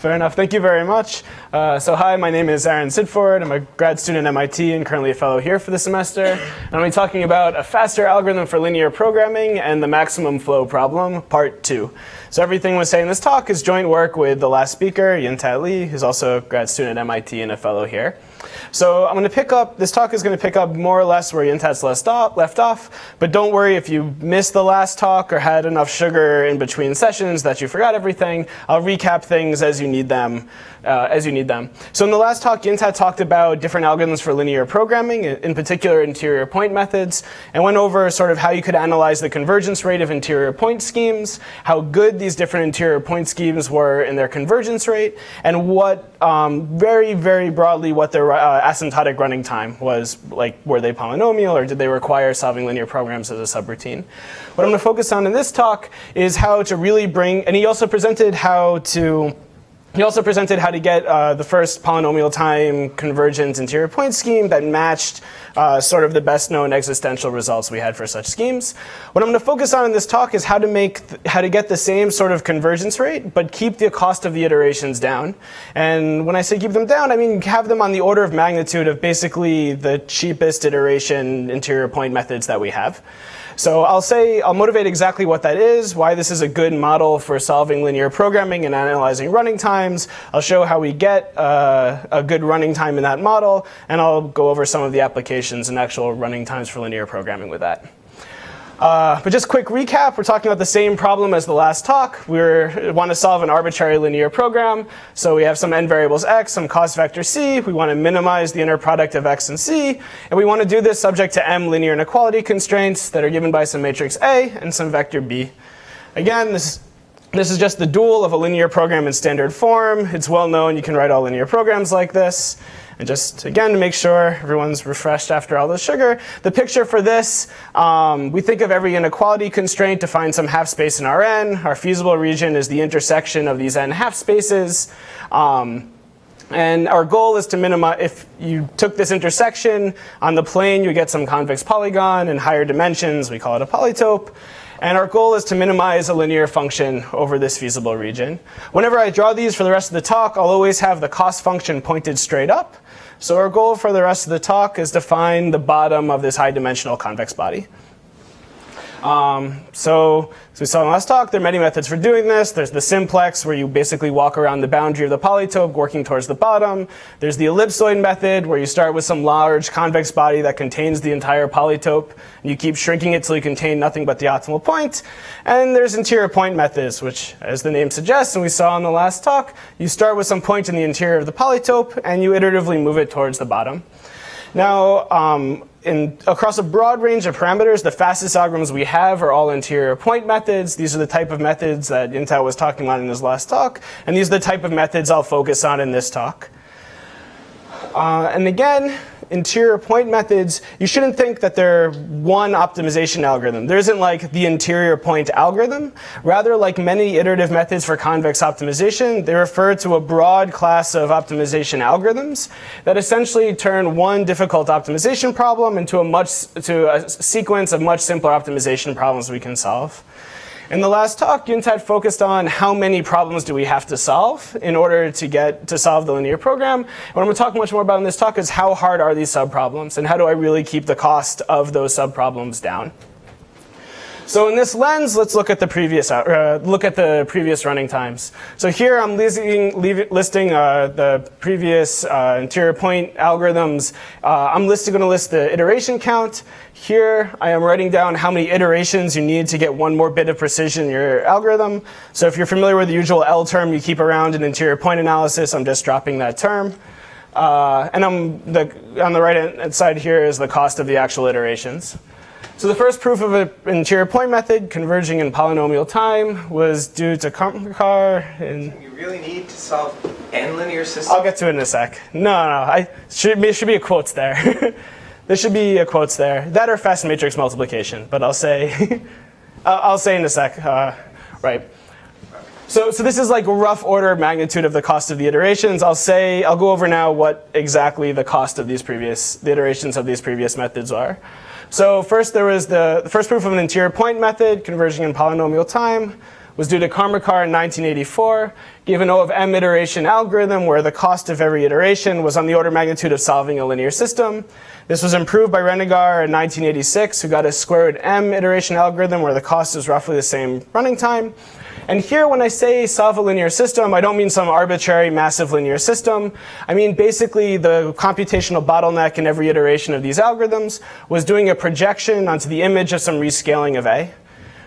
Fair enough. Thank you very much. So hi, my name is Sidford. I'm a grad student at MIT and currently a fellow here for the semester. And I'll be talking about a faster algorithm for linear programming and the maximum flow problem, part 2. So everything we'll say in this talk is joint work with the last speaker, Yin-Tat Lee, who's also a grad student at MIT and a fellow here. So I'm going to pick up, this talk is going to pick up more or less where Yin-Tat's left off, but don't worry if you missed the last talk or had enough sugar in between sessions that you forgot everything. I'll recap things as you need them. So in the last talk, Yin-Tat talked about different algorithms for linear programming, in particular interior point methods, and went over sort of how you could analyze the convergence rate of interior point schemes, how good these different interior point schemes were in their convergence rate, and what very, very broadly what their asymptotic running time was. Like, were they polynomial or did they require solving linear programs as a subroutine? What I'm going to focus on in this talk is how to really bring, and he also presented how to get the first polynomial time convergent interior point scheme that matched sort of the best known existential results we had for such schemes. What I'm going to focus on in this talk is how to get the same sort of convergence rate, but keep the cost of the iterations down. And when I say keep them down, I mean have them on the order of magnitude of basically the cheapest iteration interior point methods that we have. So I'll motivate exactly what that is, why this is a good model for solving linear programming and analyzing running times. I'll show how we get a good running time in that model, and I'll go over some of the applications and actual running times for linear programming with that. But just quick recap, we're talking about the same problem as the last talk. We want to solve an arbitrary linear program. So we have some n variables x, some cost vector c. We want to minimize the inner product of x and c. And we want to do this subject to m linear inequality constraints that are given by some matrix A and some vector B. Again, this is just the dual of a linear program in standard form. It's well known. You can write all linear programs like this. And just, again, to make sure everyone's refreshed after all the sugar, the picture for this, we think of every inequality constraint to find some half space in Rn. Our feasible region is the intersection of these n half spaces. And our goal is to minimize, if you took this intersection on the plane, you get some convex polygon in higher dimensions. We call it a polytope. And our goal is to minimize a linear function over this feasible region. Whenever I draw these for the rest of the talk, I'll always have the cost function pointed straight up. So our goal for the rest of the talk is to find the bottom of this high-dimensional convex body. So as we saw in the last talk, there are many methods for doing this. There's the simplex, where you basically walk around the boundary of the polytope, working towards the bottom. There's the ellipsoid method, where you start with some large convex body that contains the entire polytope. And you keep shrinking it till you contain nothing but the optimal point. And there's interior point methods, which, as the name suggests, and we saw in the last talk, you start with some point in the interior of the polytope, and you iteratively move it towards the bottom. Now, across a broad range of parameters, the fastest algorithms we have are all interior point methods. These are the type of methods that Yin-Tat was talking about in his last talk. And these are the type of methods I'll focus on in this talk. And again, interior point methods, you shouldn't think that they're one optimization algorithm. There isn't like the interior point algorithm. Rather, like many iterative methods for convex optimization, they refer to a broad class of optimization algorithms that essentially turn one difficult optimization problem into a sequence of much simpler optimization problems we can solve. In the last talk, Yin-Tat focused on how many problems do we have to solve in order to solve the linear program. And what I'm going to talk much more about in this talk is how hard are these subproblems and how do I really keep the cost of those subproblems down. So in this lens, let's look at the previous running times. So here I'm listing the previous interior point algorithms. I'm going to list the iteration count. Here I am writing down how many iterations you need to get one more bit of precision in your algorithm. So if you're familiar with the usual L term you keep around in interior point analysis, I'm just dropping that term. And on the right-hand side here is the cost of the actual iterations. So the first proof of an interior point method converging in polynomial time was due to Kamkar. You really need to solve n linear systems? I'll get to it in a sec. No. There should be a quotes there. There should be a quotes there. That or fast matrix multiplication, but I'll say I'll say in a sec. Right. So this is like a rough order of magnitude of the cost of the iterations. I'll go over now what exactly the cost of the iterations of these previous methods are. So first there was the first proof of an interior point method converging in polynomial time was due to Karmakar in 1984, gave an O of m iteration algorithm where the cost of every iteration was on the order of magnitude of solving a linear system. This was improved by Renegar in 1986, who got a square root m iteration algorithm where the cost is roughly the same running time. And here, when I say solve a linear system, I don't mean some arbitrary massive linear system. I mean basically the computational bottleneck in every iteration of these algorithms was doing a projection onto the image of some rescaling of A.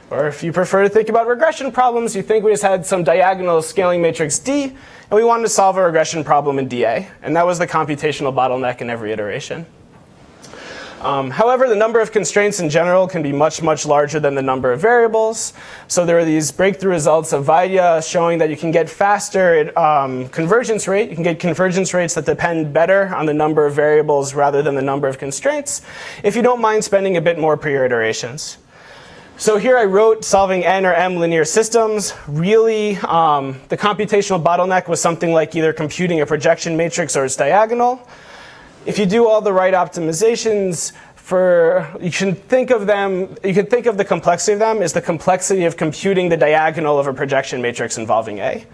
Or if you prefer to think about regression problems, you think we just had some diagonal scaling matrix D, and we wanted to solve a regression problem in DA. And that was the computational bottleneck in every iteration. However, the number of constraints in general can be much, much larger than the number of variables. So there are these breakthrough results of Vaidya showing that you can get faster convergence rate. You can get convergence rates that depend better on the number of variables rather than the number of constraints if you don't mind spending a bit more per your iterations. So here I wrote solving n or m linear systems. Really, the computational bottleneck was something like either computing a projection matrix or its diagonal. If you do all the right optimizations, you can think of the complexity of them as the complexity of computing the diagonal of a projection matrix involving A.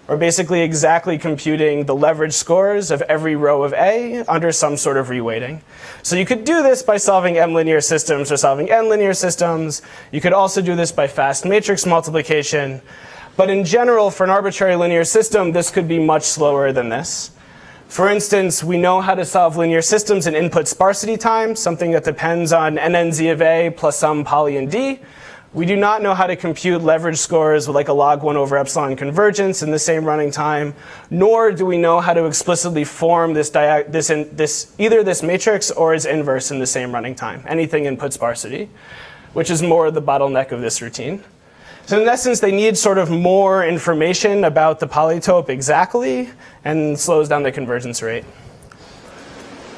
Or basically exactly computing the leverage scores of every row of A under some sort of reweighting. So you could do this by solving m linear systems or solving n linear systems. You could also do this by fast matrix multiplication. But in general, for an arbitrary linear system, this could be much slower than this. For instance, we know how to solve linear systems in input sparsity time, something that depends on nnz of A plus some poly in D. We do not know how to compute leverage scores with like a log 1 over epsilon convergence in the same running time, nor do we know how to explicitly form either this matrix or its inverse in the same running time, anything input sparsity, which is more the bottleneck of this routine. So in essence, they need sort of more information about the polytope exactly and slows down the convergence rate.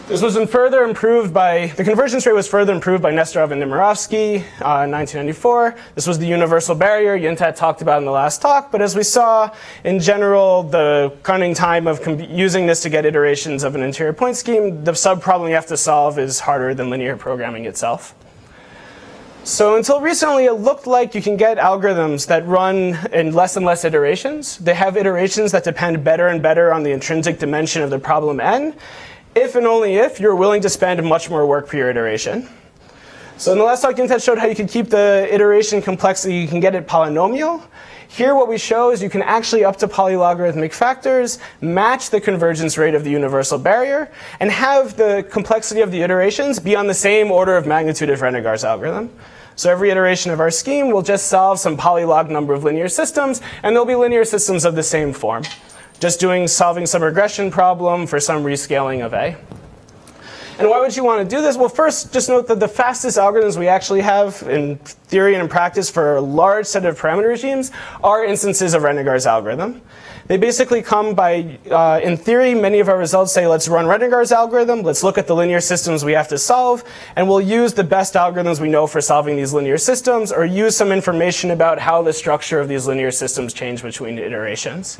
This was further improved the convergence rate was further improved by Nesterov and Nemirovsky in 1994. This was the universal barrier Yintat talked about in the last talk. But as we saw, in general, the running time of using this to get iterations of an interior point scheme, the subproblem you have to solve is harder than linear programming itself. So until recently, it looked like you can get algorithms that run in less and less iterations. They have iterations that depend better and better on the intrinsic dimension of the problem n, if and only if you're willing to spend much more work per your iteration. So in the last talk, Yintat showed how you can keep the iteration complexity, you can get it polynomial. Here what we show is you can actually, up to polylogarithmic factors, match the convergence rate of the universal barrier and have the complexity of the iterations be on the same order of magnitude of Renegar's algorithm. So every iteration of our scheme will just solve some polylog number of linear systems, and they'll be linear systems of the same form. Just solving some regression problem for some rescaling of A. And why would you want to do this? Well, first, just note that the fastest algorithms we actually have in theory and in practice for a large set of parameter regimes are instances of Renegar's algorithm. They basically come by, in theory, many of our results say, let's run Renegar's algorithm, let's look at the linear systems we have to solve, and we'll use the best algorithms we know for solving these linear systems, or use some information about how the structure of these linear systems change between iterations.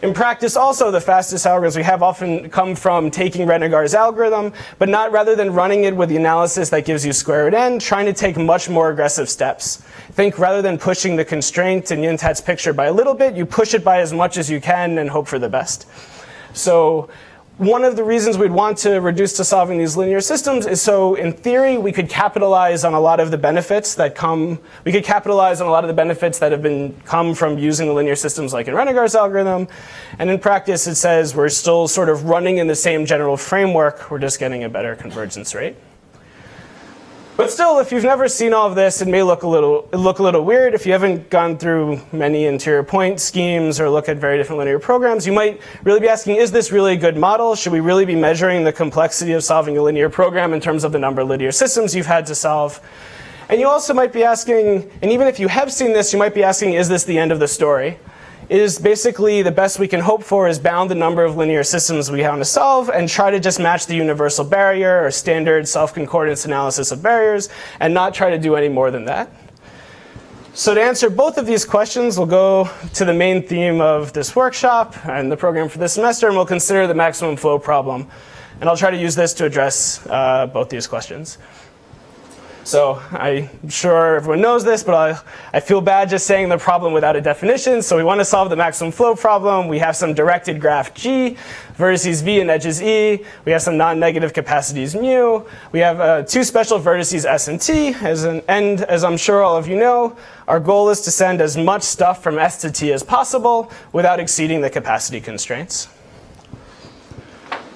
In practice, also, the fastest algorithms we have often come from taking Renegar's algorithm, but rather than running it with the analysis that gives you square root n, trying to take much more aggressive steps. Think rather than pushing the constraint in Yintat's picture by a little bit, you push it by as much as you can and hope for the best. So one of the reasons we'd want to reduce to solving these linear systems is so, in theory, we could capitalize on a lot of the benefits that come from using the linear systems like in Renegar's algorithm. And in practice, it says we're still sort of running in the same general framework. We're just getting a better convergence rate. But still, if you've never seen all of this, it may look a little weird. If you haven't gone through many interior point schemes or look at very different linear programs, you might really be asking, is this really a good model? Should we really be measuring the complexity of solving a linear program in terms of the number of linear systems you've had to solve? And you also might be asking, and even if you have seen this, you might be asking, is this the end of the story? Is basically the best we can hope for is bound the number of linear systems we want to solve and try to just match the universal barrier or standard self-concordance analysis of barriers and not try to do any more than that. So to answer both of these questions, we'll go to the main theme of this workshop and the program for this semester, and we'll consider the maximum flow problem. And I'll try to use this to address both these questions. So I'm sure everyone knows this, but I feel bad just saying the problem without a definition. So we want to solve the maximum flow problem. We have some directed graph G, vertices V and edges E. We have some non-negative capacities mu. We have two special vertices S and T. And as I'm sure all of you know, our goal is to send as much stuff from S to T as possible without exceeding the capacity constraints.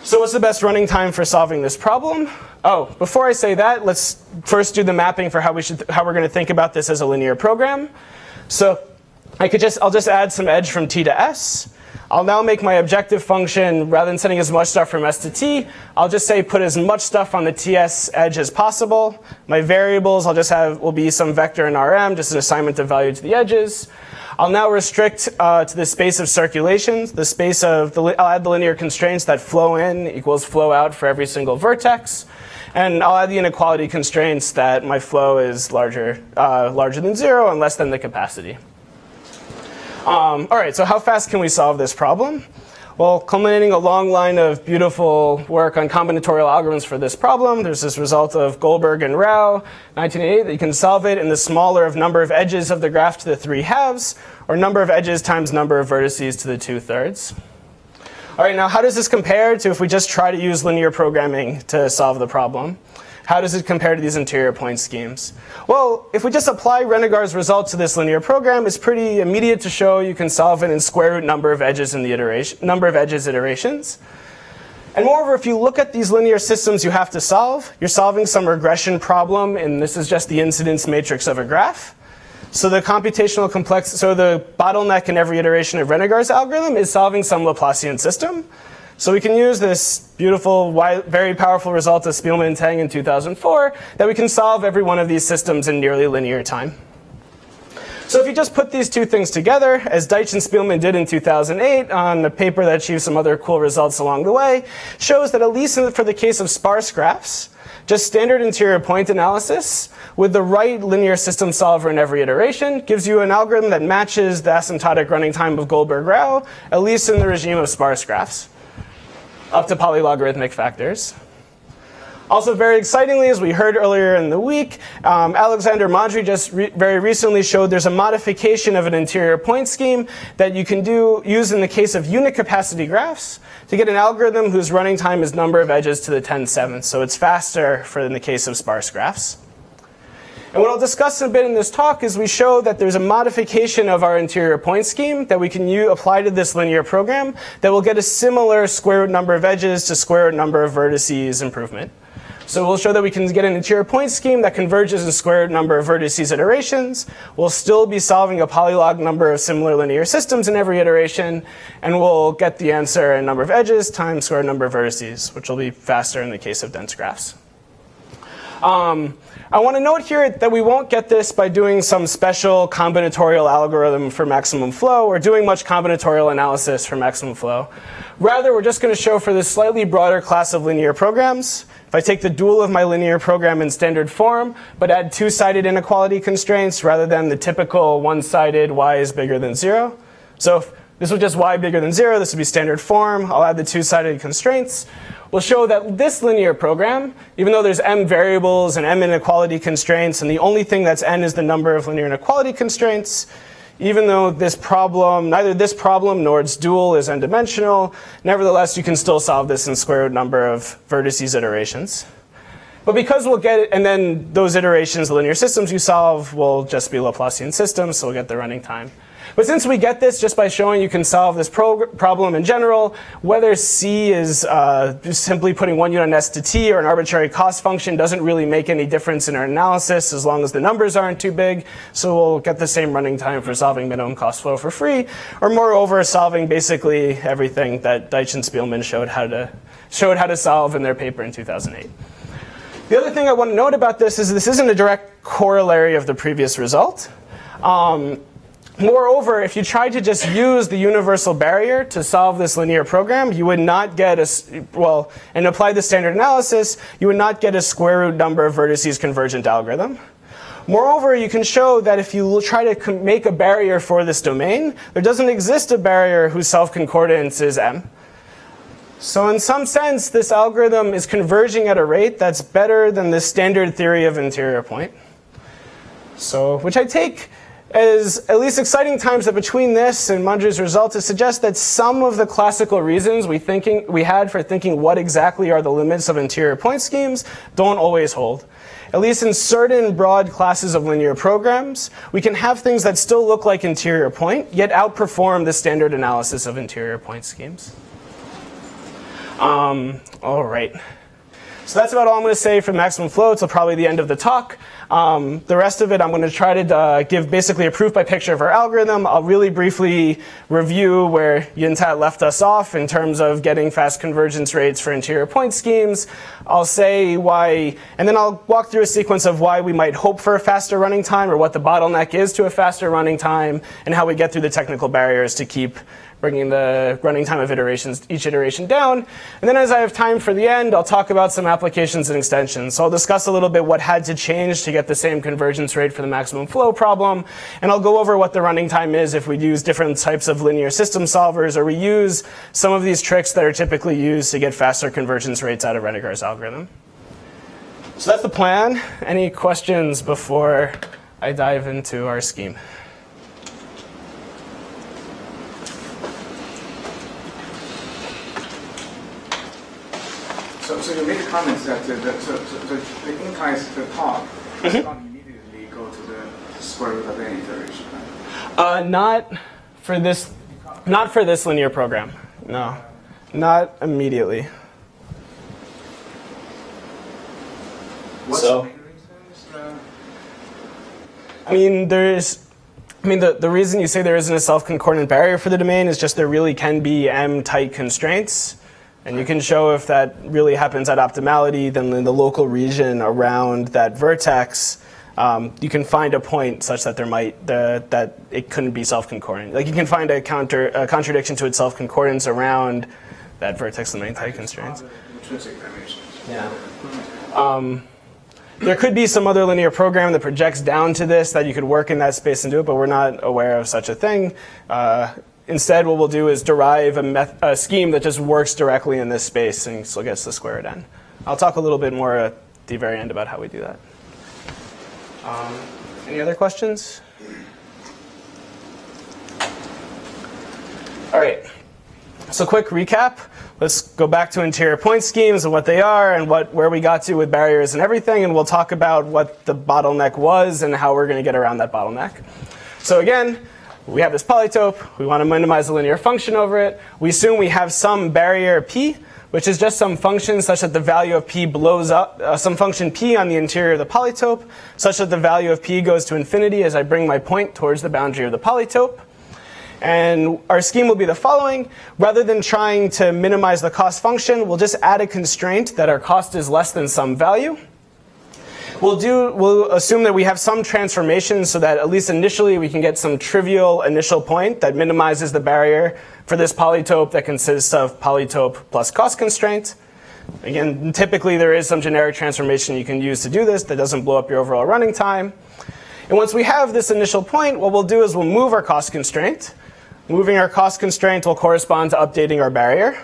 So what's the best running time for solving this problem? Oh, before I say that, let's first do the mapping for how we're going to think about this as a linear program. So I'll just add some edge from T to S. I'll now make my objective function, rather than sending as much stuff from S to T, I'll just say put as much stuff on the TS edge as possible. My variables will be some vector in RM, just an assignment of value to the edges. I'll now restrict to the space of circulations. I'll add the linear constraints that flow in equals flow out for every single vertex. And I'll add the inequality constraints that my flow is larger than 0 and less than the capacity. All right, so how fast can we solve this problem? Well, culminating a long line of beautiful work on combinatorial algorithms for this problem, there's this result of Goldberg and Rao, 1988, that you can solve it in the smaller of number of edges of the graph to the 3/2, or number of edges times number of vertices to the 2/3. All right, now how does this compare to if we just try to use linear programming to solve the problem? How does it compare to these interior point schemes? Well, if we just apply Renegar's result to this linear program, it's pretty immediate to show you can solve it in square root number of edges in the iterations. And moreover, if you look at these linear systems you have to solve, you're solving some regression problem, and this is just the incidence matrix of a graph. So the the bottleneck in every iteration of Renegar's algorithm is solving some Laplacian system. So we can use this beautiful, very powerful result of Spielman and Tang in 2004 that we can solve every one of these systems in nearly linear time. So if you just put these two things together, as Deitch and Spielman did in 2008 on a paper that achieved some other cool results along the way, shows that at least for the case of sparse graphs, just standard interior point analysis with the right linear system solver in every iteration gives you an algorithm that matches the asymptotic running time of Goldberg-Rao, at least in the regime of sparse graphs, up to polylogarithmic factors. Also, very excitingly, as we heard earlier in the week, Alexander Madry just very recently showed there's a modification of an interior point scheme that you can use in the case of unit capacity graphs to get an algorithm whose running time is number of edges to the 10�7. So it's faster in the case of sparse graphs. And what I'll discuss a bit in this talk is we show that there's a modification of our interior point scheme that we can apply to this linear program that will get a similar square root number of edges to square root number of vertices improvement. So we'll show that we can get an interior point scheme that converges in square root number of vertices iterations. We'll still be solving a polylog number of similar linear systems in every iteration, and we'll get the answer in number of edges times square root number of vertices, which will be faster in the case of dense graphs. I want to note here that we won't get this by doing some special combinatorial algorithm for maximum flow or doing much combinatorial analysis for maximum flow. Rather, we're just going to show for this slightly broader class of linear programs, if I take the dual of my linear program in standard form, but add two-sided inequality constraints rather than the typical one-sided y is bigger than 0. So if this was just y bigger than 0, this would be standard form. I'll add the two-sided constraints. We'll show that this linear program, even though there's m variables and m inequality constraints, and the only thing that's n is the number of linear inequality constraints, even though neither this problem nor its dual is n-dimensional, nevertheless, you can still solve this in square root number of vertices iterations. But because we'll get it, and then those iterations, the linear systems you solve will just be Laplacian systems, so we'll get the running time. But since we get this just by showing you can solve this problem in general, whether C is just simply putting one unit on S to T or an arbitrary cost function doesn't really make any difference in our analysis as long as the numbers aren't too big. So we'll get the same running time for solving minimum cost flow for free, or moreover, solving basically everything that Deitch and Spielman showed how to solve in their paper in 2008. The other thing I want to note about this isn't a direct corollary of the previous result. Moreover, if you tried to just use the universal barrier to solve this linear program, you would not get and apply the standard analysis, you would not get a square root number of vertices convergent algorithm. Moreover, you can show that if you try to make a barrier for this domain, there doesn't exist a barrier whose self-concordance is m. So in some sense, this algorithm is converging at a rate that's better than the standard theory of interior point. So, which I take as at least exciting times that between this and Munger's result to suggest that some of the classical reasons we had for thinking what exactly are the limits of interior point schemes don't always hold. At least in certain broad classes of linear programs, we can have things that still look like interior point, yet outperform the standard analysis of interior point schemes. All right. So that's about all I'm going to say for maximum flow till probably the end of the talk. The rest of it, I'm going to try to give basically a proof by picture of our algorithm. I'll really briefly review where Yintat left us off in terms of getting fast convergence rates for interior point schemes. I'll say why, and then I'll walk through a sequence of why we might hope for a faster running time, or what the bottleneck is to a faster running time, and how we get through the technical barriers to keep bringing the running time of each iteration down. And then as I have time for the end, I'll talk about some applications and extensions. So I'll discuss a little bit what had to change to get the same convergence rate for the maximum flow problem. And I'll go over what the running time is if we use different types of linear system solvers, or we use some of these tricks that are typically used to get faster convergence rates out of Renegar's algorithm. So that's the plan. Any questions before I dive into our scheme? So you made the comments that the inclines to the top does not immediately go to the square root of any iteration, right? Not for this linear program. No, not immediately. What's the main reason? The reason you say there isn't a self-concordant barrier for the domain is just there really can be M-tight constraints. And you can show if that really happens at optimality, then in the local region around that vertex, you can find a point such that that it couldn't be self-concordant. Like you can find a contradiction to its self-concordance around that vertex domain tight constraints. Intrinsic dimensions. Yeah. There could be some other linear program that projects down to this that you could work in that space and do it, but we're not aware of such a thing. Instead, what we'll do is derive a scheme that just works directly in this space and still gets the square root n. I'll talk a little bit more at the very end about how we do that. Any other questions? All right. So quick recap. Let's go back to interior point schemes and what they are and where we got to with barriers and everything, and we'll talk about what the bottleneck was and how we're going to get around that bottleneck. So again, we have this polytope. We want to minimize the linear function over it. We assume we have some barrier p, which is just some function such that the value of p blows up, some function p on the interior of the polytope, such that the value of p goes to infinity as I bring my point towards the boundary of the polytope. And our scheme will be the following. Rather than trying to minimize the cost function, we'll just add a constraint that our cost is less than some value. We'll assume that we have some transformation so that at least initially we can get some trivial initial point that minimizes the barrier for this polytope that consists of polytope plus cost constraint. Again, typically there is some generic transformation you can use to do this that doesn't blow up your overall running time. And once we have this initial point, what we'll do is we'll move our cost constraint. Moving our cost constraint will correspond to updating our barrier.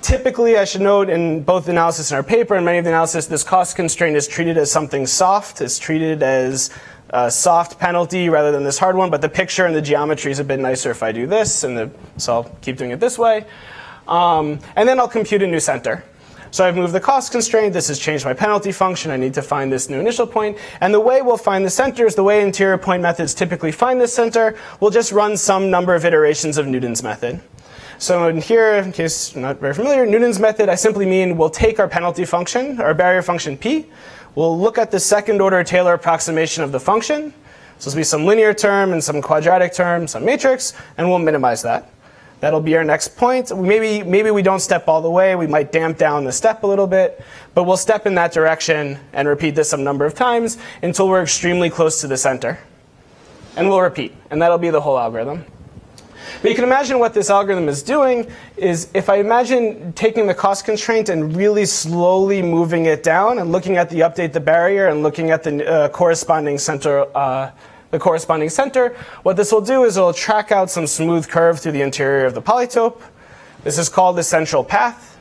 Typically, I should note in both the analysis and our paper and many of the analysis, this cost constraint is treated as something soft. It's treated as a soft penalty rather than this hard one. But the picture and the geometry is a bit nicer if I do this. So I'll keep doing it this way. And then I'll compute a new center. So I've moved the cost constraint. This has changed my penalty function. I need to find this new initial point. And the way we'll find the center is the way interior point methods typically find this center. We'll just run some number of iterations of Newton's method. So in here, in case you're not very familiar, Newton's method, I simply mean we'll take our penalty function, our barrier function p. We'll look at the second order Taylor approximation of the function. So there'll be some linear term and some quadratic term, some matrix, and we'll minimize that. That'll be our next point. Maybe we don't step all the way. We might damp down the step a little bit. But we'll step in that direction and repeat this some number of times until we're extremely close to the center. And we'll repeat. And that'll be the whole algorithm. But you can imagine what this algorithm is doing is if I imagine taking the cost constraint and really slowly moving it down and looking at the update the barrier and looking at the corresponding center, what this will do is it'll track out some smooth curve through the interior of the polytope. This is called the central path.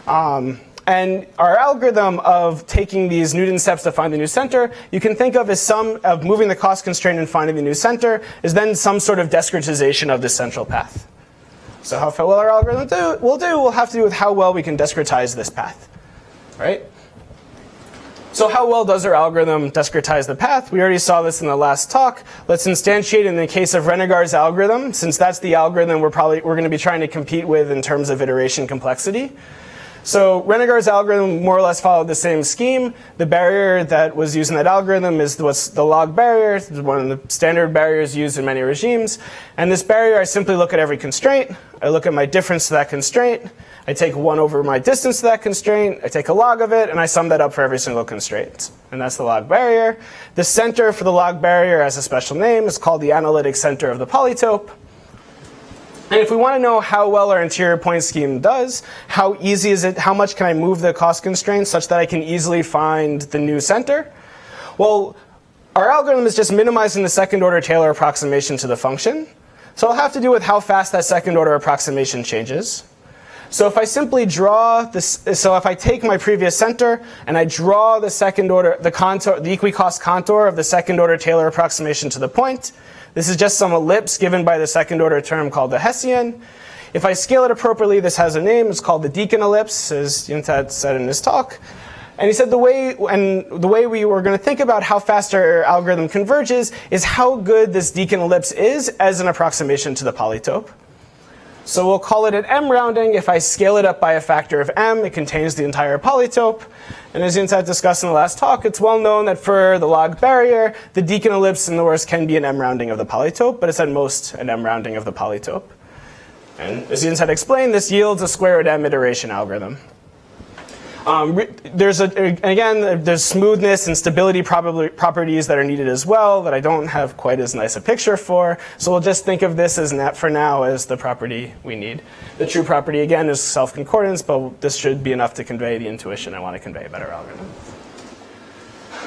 And our algorithm of taking these Newton steps to find the new center, you can think of as some of moving the cost constraint and finding the new center is then some sort of discretization of this central path. So how well our algorithm will have to do with how well we can discretize this path, right? So how well does our algorithm discretize the path? We already saw this in the last talk. Let's instantiate in the case of Renegar's algorithm, since that's the algorithm we're going to be trying to compete with in terms of iteration complexity. So Renegar's algorithm more or less followed the same scheme. The barrier that was used in that algorithm is what's the log barrier. It's one of the standard barriers used in many regimes. And this barrier, I simply look at every constraint. I look at my difference to that constraint. I take 1 over my distance to that constraint. I take a log of it, and I sum that up for every single constraint. And that's the log barrier. The center for the log barrier has a special name. It's called the analytic center of the polytope. And if we want to know how well our interior point scheme does, how easy is it, how much can I move the cost constraint such that I can easily find the new center? Well, our algorithm is just minimizing the second order Taylor approximation to the function. So it'll have to do with how fast that second order approximation changes. So if I simply draw this, so if I take my previous center and I draw the second order, the contour, the equicost contour of the second order Taylor approximation to the point, this is just some ellipse given by the second order term called the Hessian. If I scale it appropriately, this has a name. It's called the Deacon ellipse, as Yuntad said in his talk. And he said the way we were going to think about how fast our algorithm converges is how good this Deacon ellipse is as an approximation to the polytope. So we'll call it an M rounding. If I scale it up by a factor of M, it contains the entire polytope. And as Yuntad discussed in the last talk, it's well known that for the log barrier, the Deacon ellipse in the worst can be an M rounding of the polytope, but it's at most an M rounding of the polytope. And as Yuntad explained, this yields a square root M iteration algorithm. There's smoothness and stability properties that are needed as well that I don't have quite as nice a picture for. So we'll just think of this as for now as the property we need. The true property, again, is self-concordance, but this should be enough to convey the intuition I want to convey a better algorithm.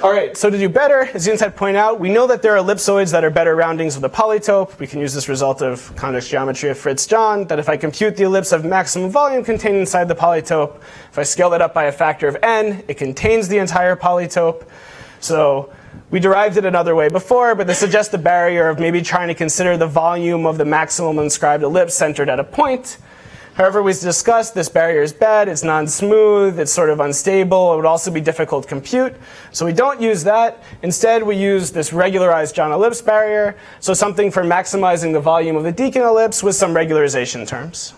All right, so to do better, as Yuntad pointed out, we know that there are ellipsoids that are better roundings of the polytope. We can use this result of convex geometry of Fritz-John, that if I compute the ellipse of maximum volume contained inside the polytope, if I scale that up by a factor of n, it contains the entire polytope. So we derived it another way before, but this suggests the barrier of maybe trying to consider the volume of the maximum inscribed ellipse centered at a point. However, we discussed this barrier is bad, it's non-smooth, it's sort of unstable, it would also be difficult to compute. So we don't use that. Instead, we use this regularized John ellipse barrier, so something for maximizing the volume of the Deacon ellipse with some regularization terms.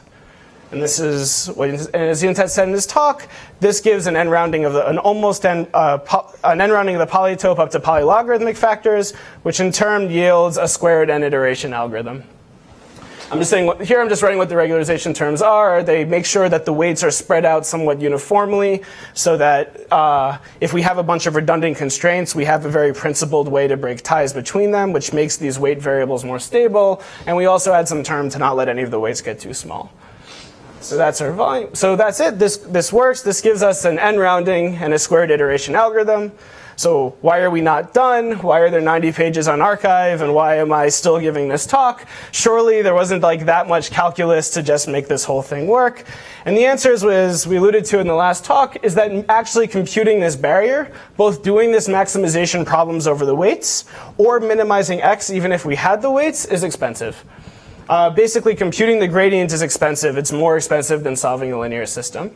And this is what, as Yuntad said in his talk, this gives an n rounding of an n rounding of the polytope up to polylogarithmic factors, which in turn yields a squared n iteration algorithm. I'm just saying, here I'm just writing what the regularization terms are. They make sure that the weights are spread out somewhat uniformly so that if we have a bunch of redundant constraints, we have a very principled way to break ties between them, which makes these weight variables more stable. And we also add some term to not let any of the weights get too small. So that's our volume. So that's it. This works. This gives us an n rounding and a squared iteration algorithm. So why are we not done? Why are there 90 pages on archive? And why am I still giving this talk? Surely there wasn't like that much calculus to just make this whole thing work. And the answer is, as we alluded to in the last talk, is that actually computing this barrier, both doing this maximization problems over the weights or minimizing x even if we had the weights, is expensive. Basically, computing the gradient is expensive. It's more expensive than solving a linear system.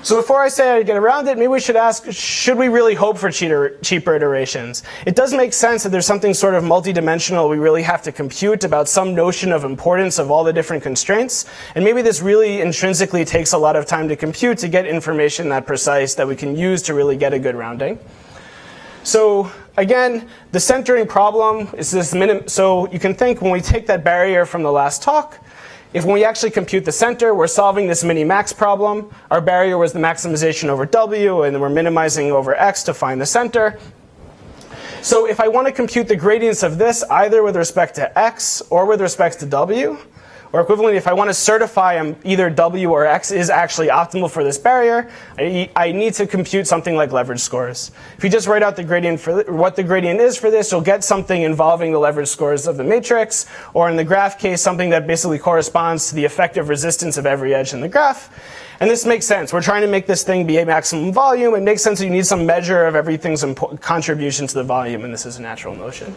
So before I say I get around it, maybe we should ask, should we really hope for cheaper iterations? It does make sense that there's something sort of multidimensional we really have to compute about some notion of importance of all the different constraints. And maybe this really intrinsically takes a lot of time to compute to get information that precise that we can use to really get a good rounding. So again, the centering problem is this so you can think when we take that barrier from the last talk, if when we actually compute the center, we're solving this mini-max problem. Our barrier was the maximization over W, and then we're minimizing over X to find the center. So if I want to compute the gradients of this, either with respect to X or with respect to W, Or equivalently, if I want to certify either W or X is actually optimal for this barrier, I need to compute something like leverage scores. If you just write out the gradient for what the gradient is for this, you'll get something involving the leverage scores of the matrix, or in the graph case, something that basically corresponds to the effective resistance of every edge in the graph. And this makes sense. We're trying to make this thing be a maximum volume. It makes sense that you need some measure of everything's contribution to the volume, and this is a natural notion.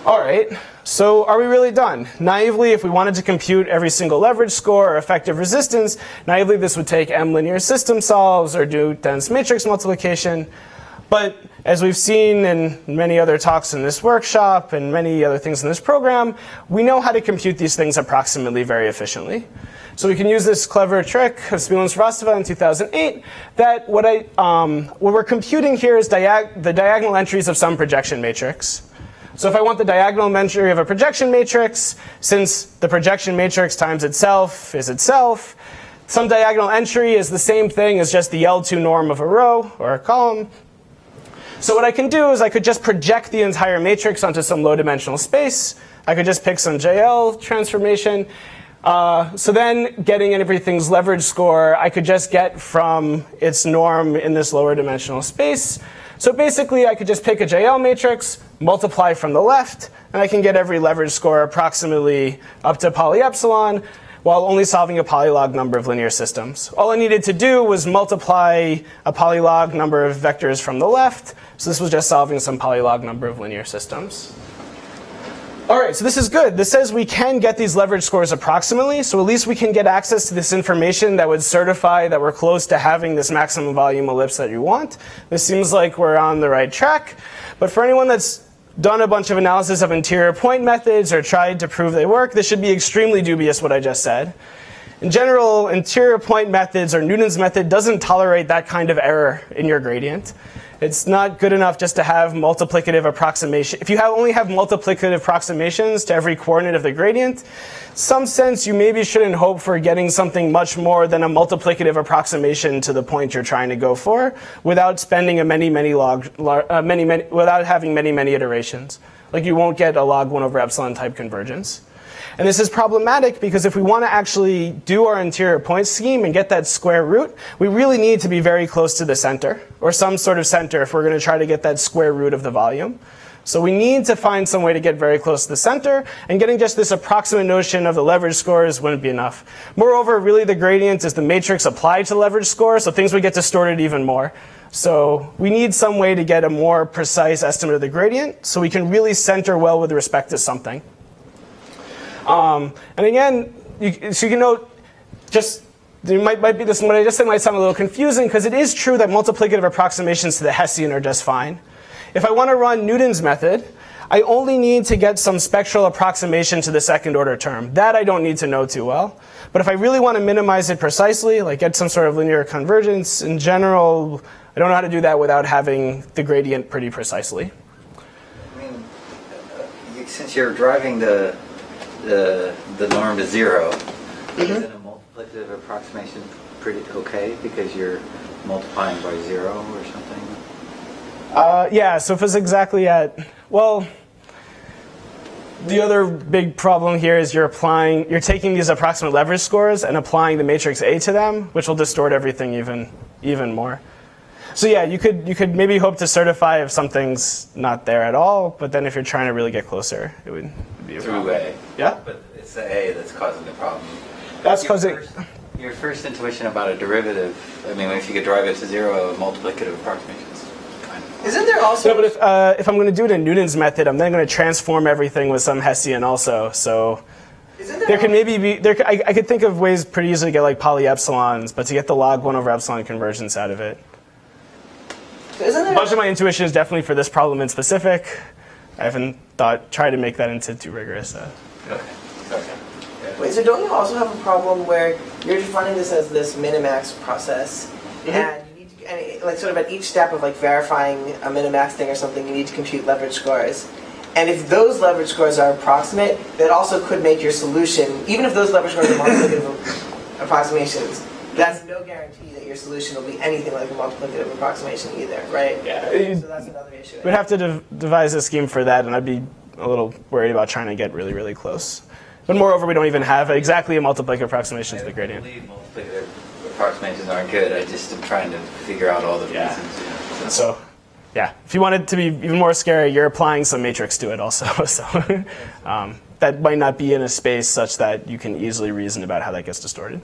All right, so are we really done? Naively, if we wanted to compute every single leverage score or effective resistance, naively this would take M linear system solves or do dense matrix multiplication. But as we've seen in many other talks in this workshop and many other things in this program, we know how to compute these things approximately very efficiently. So we can use this clever trick of Spiel and Srivastava in 2008 that what we're computing here is the diagonal entries of some projection matrix. So if I want the diagonal entry of a projection matrix, since the projection matrix times itself is itself, some diagonal entry is the same thing as just the L2 norm of a row or a column. So what I can do is I could just project the entire matrix onto some low-dimensional space. I could just pick some JL transformation. So then getting everything's leverage score, I could just get from its norm in this lower dimensional space. So basically, I could just pick a JL matrix, multiply from the left, and I can get every leverage score approximately up to poly epsilon, while only solving a polylog number of linear systems. All I needed to do was multiply a polylog number of vectors from the left. So this was just solving some polylog number of linear systems. All right, so this is good. This says we can get these leverage scores approximately, so at least we can get access to this information that would certify that we're close to having this maximum volume ellipse that you want. This seems like we're on the right track. But for anyone that's done a bunch of analysis of interior point methods or tried to prove they work, this should be extremely dubious what I just said. In general, interior point methods or Newton's method doesn't tolerate that kind of error in your gradient. It's not good enough just to have multiplicative approximation. If you only have multiplicative approximations to every coordinate of the gradient, in some sense you maybe shouldn't hope for getting something much more than a multiplicative approximation to the point you're trying to go for without spending without having many iterations. Like you won't get a log 1 over epsilon type convergence. And this is problematic because if we want to actually do our interior point scheme and get that square root, we really need to be very close to the center, or some sort of center if we're going to try to get that square root of the volume. So we need to find some way to get very close to the center, and getting just this approximate notion of the leverage scores wouldn't be enough. Moreover, really the gradient is the matrix applied to leverage score, so things would get distorted even more. So we need some way to get a more precise estimate of the gradient so we can really center well with respect to something. And again, so you can note, there might be this, what I just said might sound a little confusing because it is true that multiplicative approximations to the Hessian are just fine. If I want to run Newton's method, I only need to get some spectral approximation to the second order term. That I don't need to know too well. But if I really want to minimize it precisely, like get some sort of linear convergence, in general, I don't know how to do that without having the gradient pretty precisely. I mean, since you're driving the norm to zero, isn't a multiplicative approximation pretty okay because you're multiplying by 0 or something? Yeah, so if it's exactly at, well, the other big problem here is you're taking these approximate leverage scores and applying the matrix A to them, which will distort everything even more. So yeah, you could maybe hope to certify if something's not there at all, but then if you're trying to really get closer, it would be a Through A. Yeah? But it's the A that's causing the problem. That's causing... Your first intuition about a derivative, I mean, if you could drive it to 0, multiplicative approximations. Isn't there also... No, but if I'm going to do it in Newton's method, I'm then going to transform everything with some Hessian also. So there can maybe be... I could think of ways pretty easily to get like poly epsilons, but to get the log 1 over epsilon convergence out of it. Isn't there... A bunch of my intuition is definitely for this problem in specific. I haven't tried to make that into too rigorous. Okay. Wait, so don't you also have a problem where you're defining this as this minimax process, and you need to, and like sort of at each step of like verifying a minimax thing or something, you need to compute leverage scores. And if those leverage scores are approximate, that also could make your solution, even if those leverage scores are multiplicative approximations, that's no guarantee that your solution will be anything like a multiplicative approximation either, right? Yeah. So that's another issue. We'd have to devise a scheme for that, and I'd be a little worried about trying to get really, really close. But moreover, we don't even have exactly a multiplicative approximation to the gradient. I believe multiplicative approximations aren't good. I just am trying to figure out all the Yeah. reasons. So, yeah, if you want it to be even more scary, you're applying some matrix to it also. So that might not be in a space such that you can easily reason about how that gets distorted.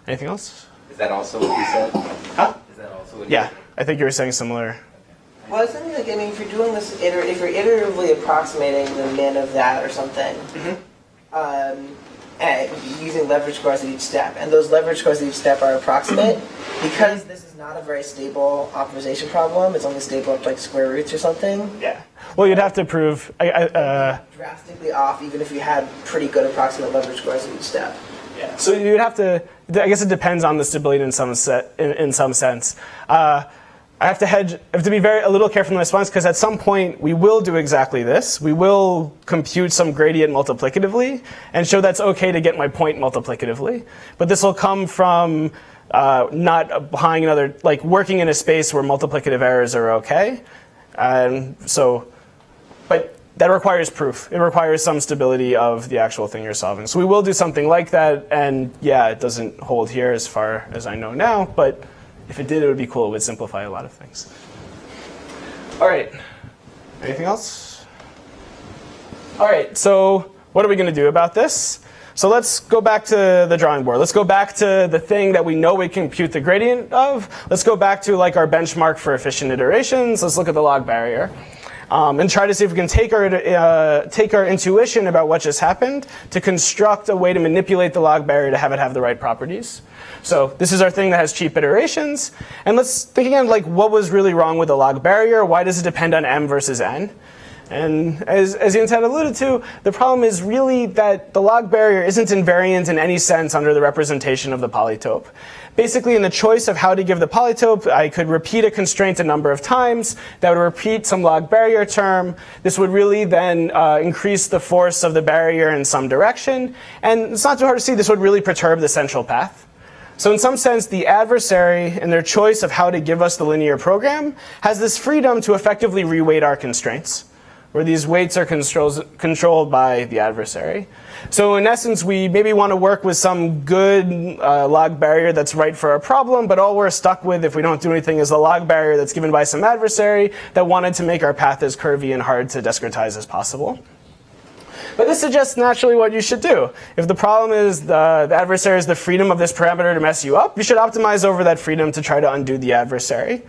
Anything else? Is that also what you said? Huh? Is that also what you Yeah, said? I think you were saying similar. Well, I was thinking, like, I mean, if you're doing this, if you're iteratively approximating the min of that or something, and using leverage scores at each step, and those leverage scores at each step are approximate, because this is not a very stable optimization problem, it's only stable up to like square roots or something. Yeah. Well, you'd have to prove. Drastically off, even if you had pretty good approximate leverage scores at each step. Yeah. So you'd have to. I guess it depends on the stability in some sense. I have to be a little careful in the response, because at some point we will do exactly this. We will compute some gradient multiplicatively and show that's okay to get my point multiplicatively. But this will come from not applying another, like working in a space where multiplicative errors are okay. But that requires proof. It requires some stability of the actual thing you're solving. So we will do something like that, and yeah, it doesn't hold here as far as I know now, but if it did, it would be cool. It would simplify a lot of things. All right. Anything else? All right, so what are we going to do about this? So let's go back to the drawing board. Let's go back to the thing that we know we can compute the gradient of. Let's go back to like our benchmark for efficient iterations. Let's look at the log barrier. And try to see if we can take our intuition about what just happened to construct a way to manipulate the log barrier to have it have the right properties. So this is our thing that has cheap iterations. And let's think again, like, what was really wrong with the log barrier? Why does it depend on m versus n? And as Jens had alluded to, the problem is really that the log barrier isn't invariant in any sense under the representation of the polytope. Basically, in the choice of how to give the polytope, I could repeat a constraint a number of times. That would repeat some log barrier term. This would really then increase the force of the barrier in some direction. And it's not too hard to see, this would really perturb the central path. So in some sense, the adversary, in their choice of how to give us the linear program, has this freedom to effectively reweight our constraints, where these weights are controlled by the adversary. So in essence, we maybe want to work with some good log barrier that's right for our problem, but all we're stuck with if we don't do anything is the log barrier that's given by some adversary that wanted to make our path as curvy and hard to discretize as possible. But this suggests naturally what you should do. If the problem is the adversary is the freedom of this parameter to mess you up, you should optimize over that freedom to try to undo the adversary.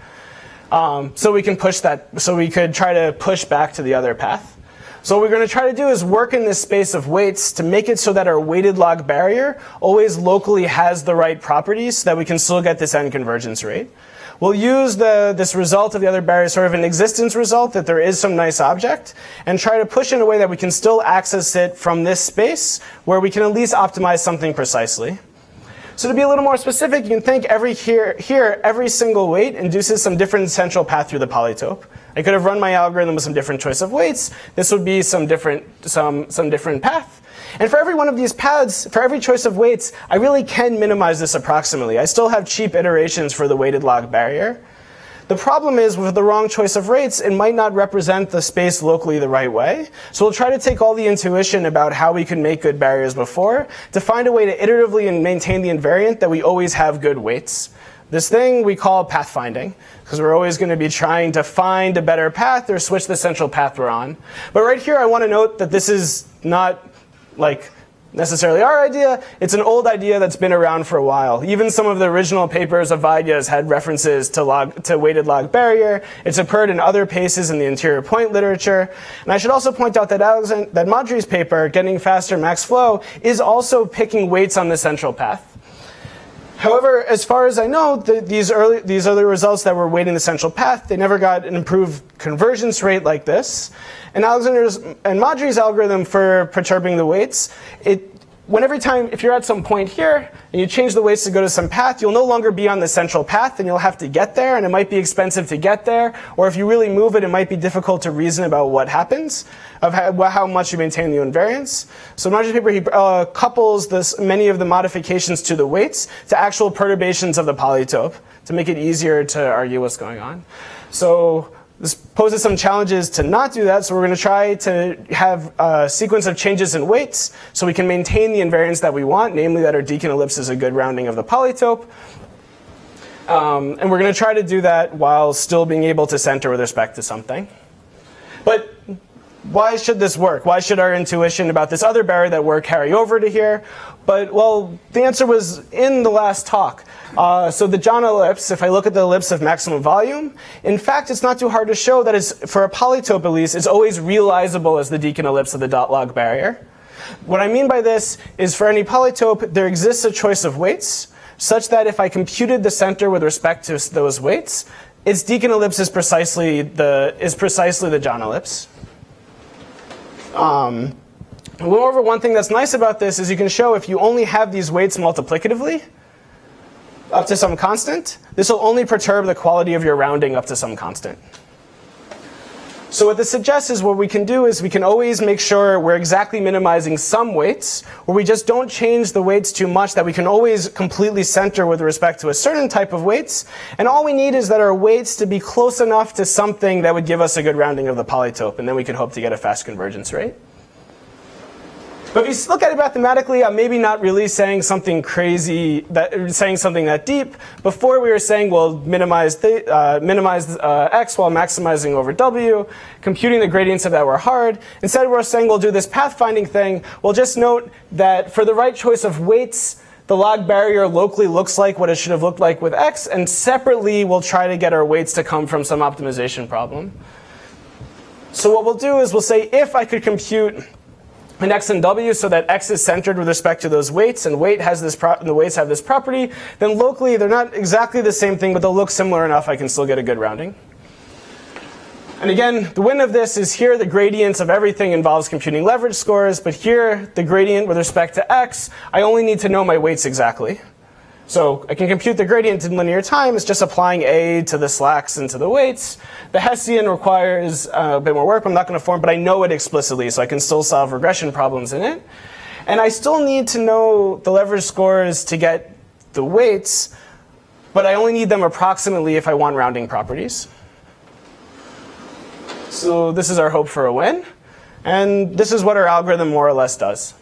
So we can push that, so we could try to push back to the other path. So what we're going to try to do is work in this space of weights to make it so that our weighted log barrier always locally has the right properties so that we can still get this end convergence rate. We'll use this result of the other barrier, sort of an existence result that there is some nice object, and try to push in a way that we can still access it from this space where we can at least optimize something precisely. So to be a little more specific, you can think every single weight induces some different central path through the polytope. I could have run my algorithm with some different choice of weights. This would be some different path. And for every one of these paths, for every choice of weights, I really can minimize this approximately. I still have cheap iterations for the weighted log barrier. The problem is with the wrong choice of rates, it might not represent the space locally the right way. So we'll try to take all the intuition about how we can make good barriers before to find a way to iteratively and maintain the invariant that we always have good weights. This thing we call pathfinding, because we're always going to be trying to find a better path or switch the central path we're on. But right here, I want to note that this is not like necessarily our idea. It's an old idea that's been around for a while. Even some of the original papers of Vaidya's had references to weighted log barrier. It's occurred in other places in the interior point literature. And I should also point out that Madri's paper, Getting Faster Max Flow, is also picking weights on the central path. However, as far as I know, these other results that were weighting the central path, they never got an improved convergence rate like this. And Madri's algorithm for perturbing the weights, every time, if you're at some point here, and you change the weights to go to some path, you'll no longer be on the central path, and you'll have to get there, and it might be expensive to get there, or if you really move it, it might be difficult to reason about what happens, of how much you maintain the invariance. So in Madri's paper, he couples many of the modifications to the weights to actual perturbations of the polytope to make it easier to argue what's going on. So This poses some challenges to not do that, so we're going to try to have a sequence of changes in weights so we can maintain the invariance that we want, namely that our Deacon ellipse is a good rounding of the polytope. And we're going to try to do that while still being able to center with respect to something. But why should this work? Why should our intuition about this other barrier that work carry over to here? But, well, the answer was in the last talk. So the John ellipse, if I look at the ellipse of maximum volume, in fact, it's not too hard to show that it's, for a polytope at least, it's always realizable as the Deacon ellipse of the dot log barrier. What I mean by this is for any polytope, there exists a choice of weights such that if I computed the center with respect to those weights, its Deacon ellipse is precisely the John ellipse. Moreover, one thing that's nice about this is you can show if you only have these weights multiplicatively up to some constant, this will only perturb the quality of your rounding up to some constant. So what this suggests is what we can do is we can always make sure we're exactly minimizing some weights, where we just don't change the weights too much, that we can always completely center with respect to a certain type of weights. And all we need is that our weights to be close enough to something that would give us a good rounding of the polytope, and then we can hope to get a fast convergence rate. But if you look at it mathematically, I'm maybe not really saying something crazy, saying something that deep. Before we were saying we'll minimize x while maximizing over w. Computing the gradients of that were hard. Instead we're saying we'll do this pathfinding thing. We'll just note that for the right choice of weights, the log barrier locally looks like what it should have looked like with x, and separately we'll try to get our weights to come from some optimization problem. So what we'll do is we'll say if I could compute an x and w so that x is centered with respect to those weights, and the weights have this property, then locally they're not exactly the same thing, but they'll look similar enough I can still get a good rounding. And again, the win of this is here the gradients of everything involves computing leverage scores, but here the gradient with respect to x, I only need to know my weights exactly. So I can compute the gradient in linear time. It's just applying a to the slacks and to the weights. The Hessian requires a bit more work. I'm not going to form, but I know it explicitly, so I can still solve regression problems in it. And I still need to know the leverage scores to get the weights, but I only need them approximately if I want rounding properties. So this is our hope for a win. And this is what our algorithm more or less does.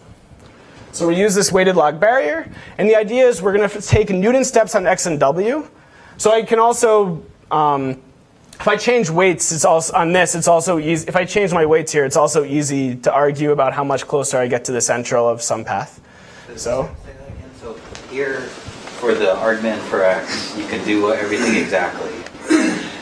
So we use this weighted log barrier, and the idea is we're going to take Newton steps on x and w. So I can also, if I change weights, it's also on this. It's also easy. If I change my weights here, it's also easy to argue about how much closer I get to the central of some path. So here, for the argmin for x, you can do everything exactly.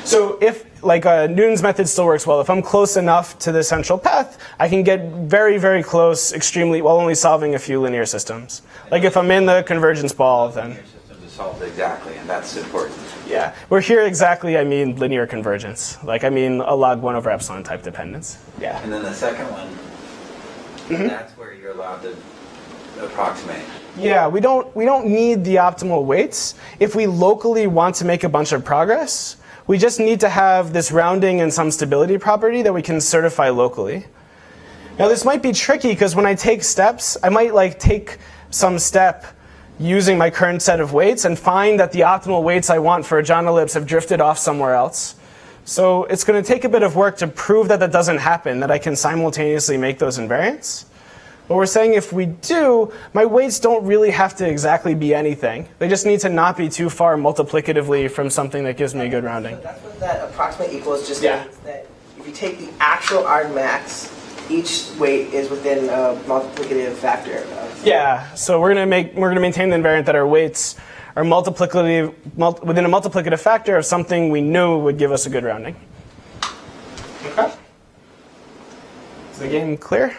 So if, like Newton's method still works well, if I'm close enough to the central path, I can get very, very close extremely while only solving a few linear systems. Like if I'm in the convergence ball, then Linear systems are solved exactly, and that's important. yeah. We're here exactly, I mean linear convergence. Like I mean a log 1 over epsilon type dependence. Yeah. And then the second one, that's where you're allowed to approximate. Yeah, we don't need the optimal weights. If we locally want to make a bunch of progress, we just need to have this rounding and some stability property that we can certify locally. Now this might be tricky because when I take steps, I might take some step using my current set of weights and find that the optimal weights I want for a John ellipse have drifted off somewhere else. So it's going to take a bit of work to prove that that doesn't happen, that I can simultaneously make those invariants. But we're saying if we do, my weights don't really have to exactly be anything. They just need to not be too far multiplicatively from something that gives me a good rounding. So that's what that approximate equals just Yeah. means, that if you take the actual argmax, each weight is within a multiplicative factor of. Yeah, so we're going to maintain the invariant that our weights are within a multiplicative factor of something we knew would give us a good rounding. Okay. Is the game clear?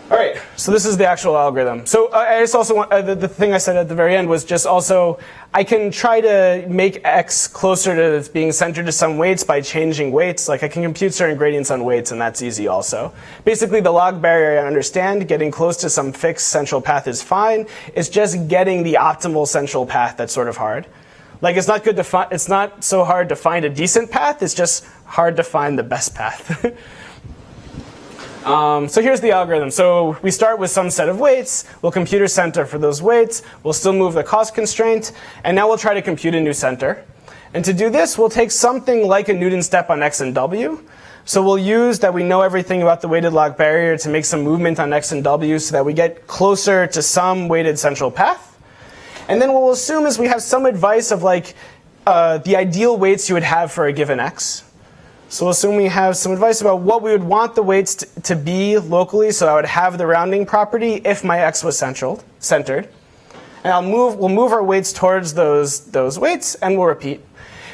All right, so this is the actual algorithm. So I just also want, the thing I said at the very end was just also, I can try to make x closer to being centered to some weights by changing weights. Like I can compute certain gradients on weights, and that's easy also. Basically, the log barrier I understand, getting close to some fixed central path is fine. It's just getting the optimal central path that's sort of hard. Like it's not good to it's not so hard to find a decent path. It's just hard to find the best path. So here's the algorithm. So we start with some set of weights. We'll compute a center for those weights. We'll still move the cost constraint. And now we'll try to compute a new center. And to do this, we'll take something like a Newton step on x and w. So we'll use that we know everything about the weighted log barrier to make some movement on x and w so that we get closer to some weighted central path. And then what we'll assume is we have some advice of like the ideal weights you would have for a given x. So we'll assume we have some advice about what we would want the weights to be locally, so I would have the rounding property if my x was centered. And we'll move our weights towards those weights, and we'll repeat.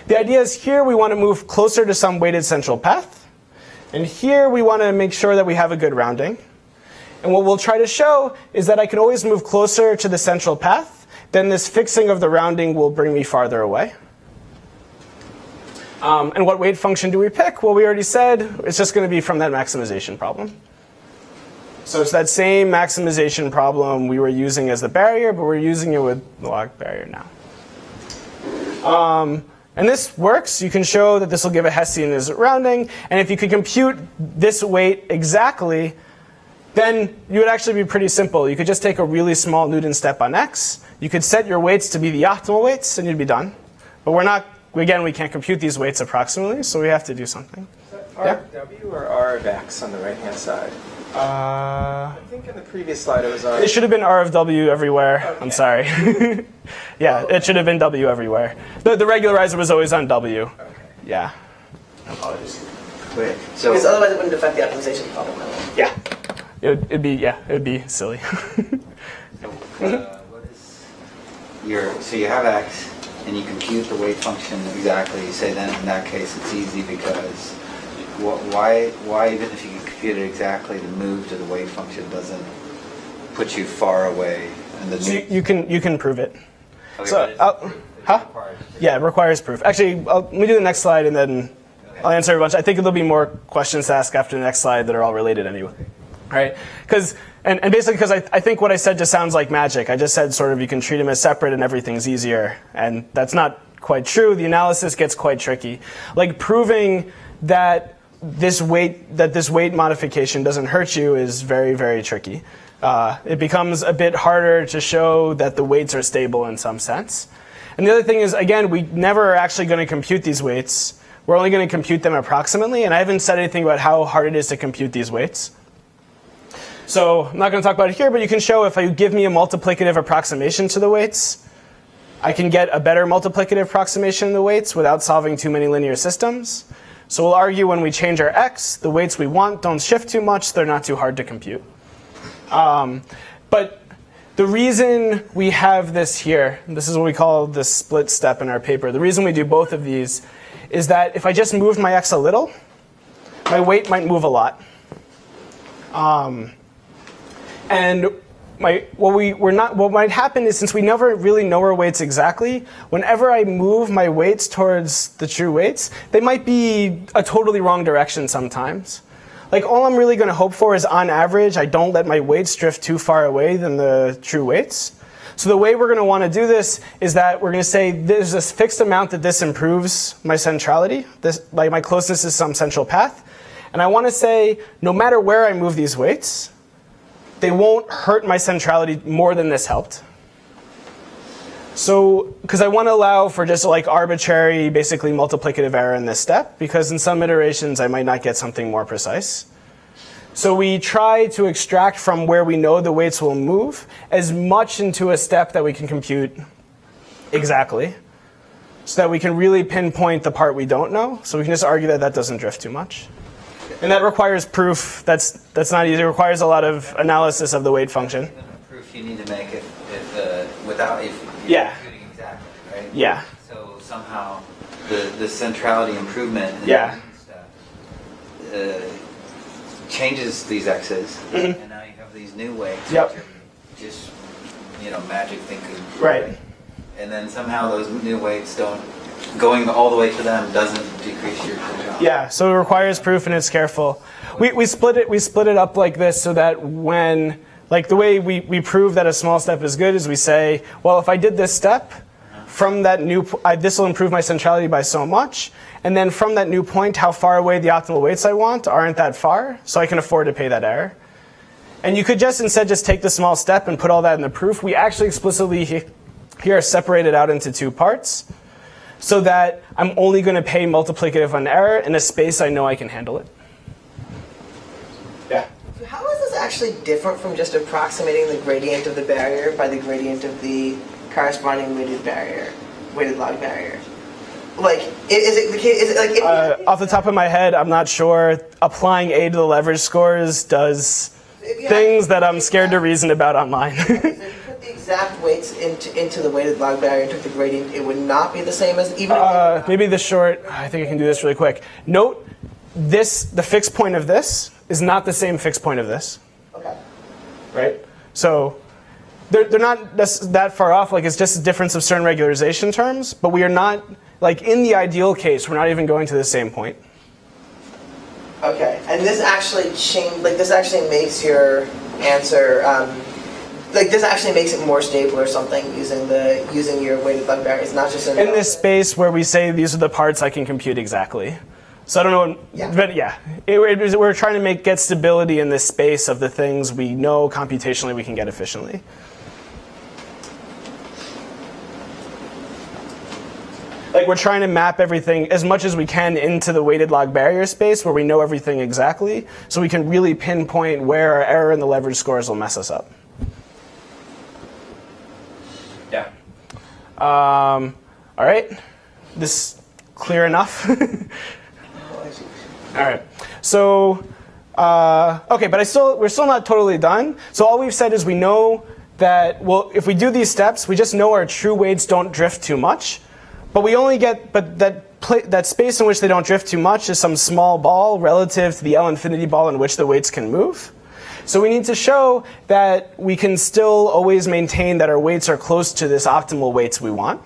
The idea is here we want to move closer to some weighted central path. And here we want to make sure that we have a good rounding. And what we'll try to show is that I can always move closer to the central path. Then this fixing of the rounding will bring me farther away. And what weight function do we pick? Well, we already said it's just going to be from that maximization problem. So it's that same maximization problem we were using as the barrier, but we're using it with the log barrier now. And this works. You can show that this will give a Hessian as rounding. And if you could compute this weight exactly, then you would actually be pretty simple. You could just take a really small Newton step on x. You could set your weights to be the optimal weights, and you'd be done. But we're not. Again, we can't compute these weights approximately, so we have to do something. R of W or R of X on the right-hand side? I think in the previous slide it was R. It should have been R of W everywhere. Okay. I'm sorry. Yeah, it should have been W everywhere. The regularizer was always on W. Okay. Yeah. Apologies. Wait, so Because otherwise it wouldn't affect the optimization problem at all. Yeah. It'd be silly. what is so you have x, and you compute the weight function exactly. You say then in that case it's easy because why even if you can compute it exactly, the move to the weight function doesn't put you far away, and the So you can prove it. Okay, So but huh? Yeah, it requires proof. Actually, let me do the next slide and then I'll answer a bunch. I think there'll be more questions to ask after the next slide that are all related anyway. All right? And basically because I think what I said just sounds like magic. I just said sort of you can treat them as separate and everything's easier. And that's not quite true. The analysis gets quite tricky. Like proving that this weight modification doesn't hurt you is very, very tricky. It becomes a bit harder to show that the weights are stable in some sense. And the other thing is, again, we never are actually going to compute these weights. We're only going to compute them approximately. And I haven't said anything about how hard it is to compute these weights. So I'm not going to talk about it here, but you can show if you give me a multiplicative approximation to the weights, I can get a better multiplicative approximation of the weights without solving too many linear systems. So we'll argue when we change our x, the weights we want don't shift too much. They're not too hard to compute. But the reason we have this here, this is what we call the split step in our paper. The reason we do both of these is that if I just moved my x a little, my weight might move a lot. And what might happen is, since we never really know our weights exactly, whenever I move my weights towards the true weights, they might be a totally wrong direction sometimes. Like all I'm really going to hope for is, on average, I don't let my weights drift too far away than the true weights. So the way we're going to want to do this is that we're going to say there's this fixed amount that this improves my centrality. Like my closeness is some central path. And I want to say, no matter where I move these weights, they won't hurt my centrality more than this helped. So, because I want to allow for just like arbitrary, basically multiplicative error in this step, because in some iterations I might not get something more precise. So we try to extract from where we know the weights will move as much into a step that we can compute exactly, so that we can really pinpoint the part we don't know. So we can just argue that that doesn't drift too much. And that requires proof. That's not easy. It requires a lot of analysis of the weight function. Proof you need to make if without if Yeah. computing exactly, right? Yeah. So somehow the centrality improvement in Yeah. the step changes these x's, and now you have these new weights. Yep. Which are just magic thinking. Right. And then somehow those new weights going all the way to them doesn't decrease your centrality. Yeah, so it requires proof and it's careful. We split it up like this so that when, like the way we prove that a small step is good is we say, well, if I did this step, from that this will improve my centrality by so much, and then from that new point, how far away the optimal weights I want aren't that far, so I can afford to pay that error. And you could instead just take the small step and put all that in the proof. We actually explicitly here separate it out into two parts. so that I'm only going to pay multiplicative on error in a space I know I can handle it. Yeah? So how is this actually different from just approximating the gradient of the barrier by the gradient of the corresponding weighted log barrier? Like, is it the case? Is it like off the top of my head, I'm not sure. Applying A to the leverage scores does things that I'm scared to reason about online. So if you put the exact weights into the weighted log barrier and took the gradient, it would not be the same as even. Maybe the short. I think I can do this really quick. Note this: the fixed point of this is not the same fixed point of this. Okay. Right. So they're not that far off. Like, it's just a difference of certain regularization terms, but we are not. Like, in the ideal case, we're not even going to the same point. Okay, and this actually this actually makes your answer, this actually makes it more stable or something using your weighted log barrier. It's not just in this space where we say these are the parts I can compute exactly. So I don't know, but yeah, we're trying to get stability in this space of the things we know computationally we can get efficiently. Like, we're trying to map everything as much as we can into the weighted log barrier space where we know everything exactly, so we can really pinpoint where our error in the leverage scores will mess us up. Yeah. All right. This clear enough? All right. So, okay, but we're still not totally done. So all we've said is we know that, well, if we do these steps, we just know our true weights don't drift too much. But we only get, that space in which they don't drift too much is some small ball relative to the L infinity ball in which the weights can move. So we need to show that we can still always maintain that our weights are close to this optimal weights we want.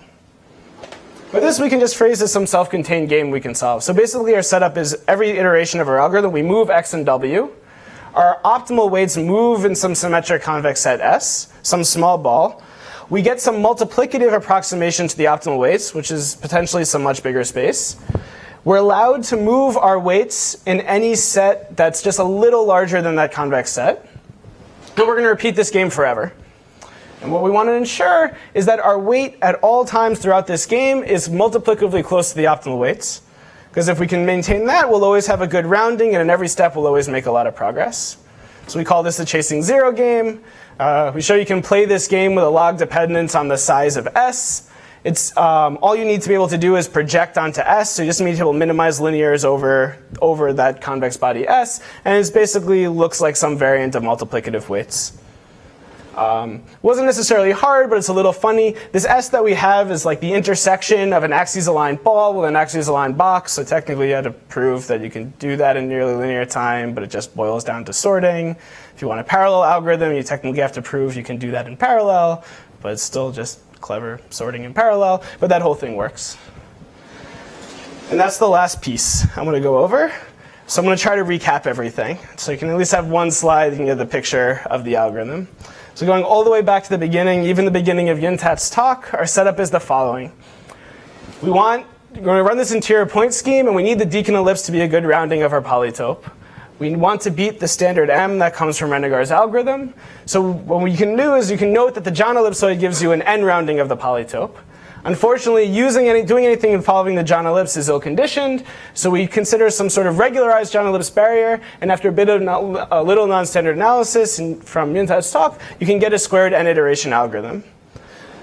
But this we can just phrase as some self-contained game we can solve. So basically our setup is every iteration of our algorithm, we move x and w. Our optimal weights move in some symmetric convex set S, some small ball. We get some multiplicative approximation to the optimal weights, which is potentially some much bigger space. We're allowed to move our weights in any set that's just a little larger than that convex set. And we're going to repeat this game forever. And what we want to ensure is that our weight at all times throughout this game is multiplicatively close to the optimal weights. Because if we can maintain that, we'll always have a good rounding, and in every step we'll always make a lot of progress. So we call this the chasing zero game. We show you can play this game with a log dependence on the size of S. It's all you need to be able to do is project onto S. So you just need to be able to minimize linears over that convex body S, and it basically looks like some variant of multiplicative weights. Wasn't necessarily hard, but it's a little funny. This S that we have is like the intersection of an axis-aligned ball with an axis-aligned box. So technically you had to prove that you can do that in nearly linear time, but it just boils down to sorting. If you want a parallel algorithm, you technically have to prove you can do that in parallel, but it's still just clever sorting in parallel. But that whole thing works. And that's the last piece I'm going to go over. So I'm going to try to recap everything. So you can at least have one slide, you can get the picture of the algorithm. So going all the way back to the beginning, even the beginning of Yintat's talk, our setup is the following. We're going to run this interior point scheme, and we need the Deacon ellipse to be a good rounding of our polytope. We want to beat the standard M that comes from Renegar's algorithm. So what we can do is you can note that the John ellipsoid gives you an N rounding of the polytope. Unfortunately, doing anything involving the John ellipse is ill-conditioned, so we consider some sort of regularized John ellipse barrier, and after a little non-standard analysis from Yintat's talk, you can get a squared N iteration algorithm.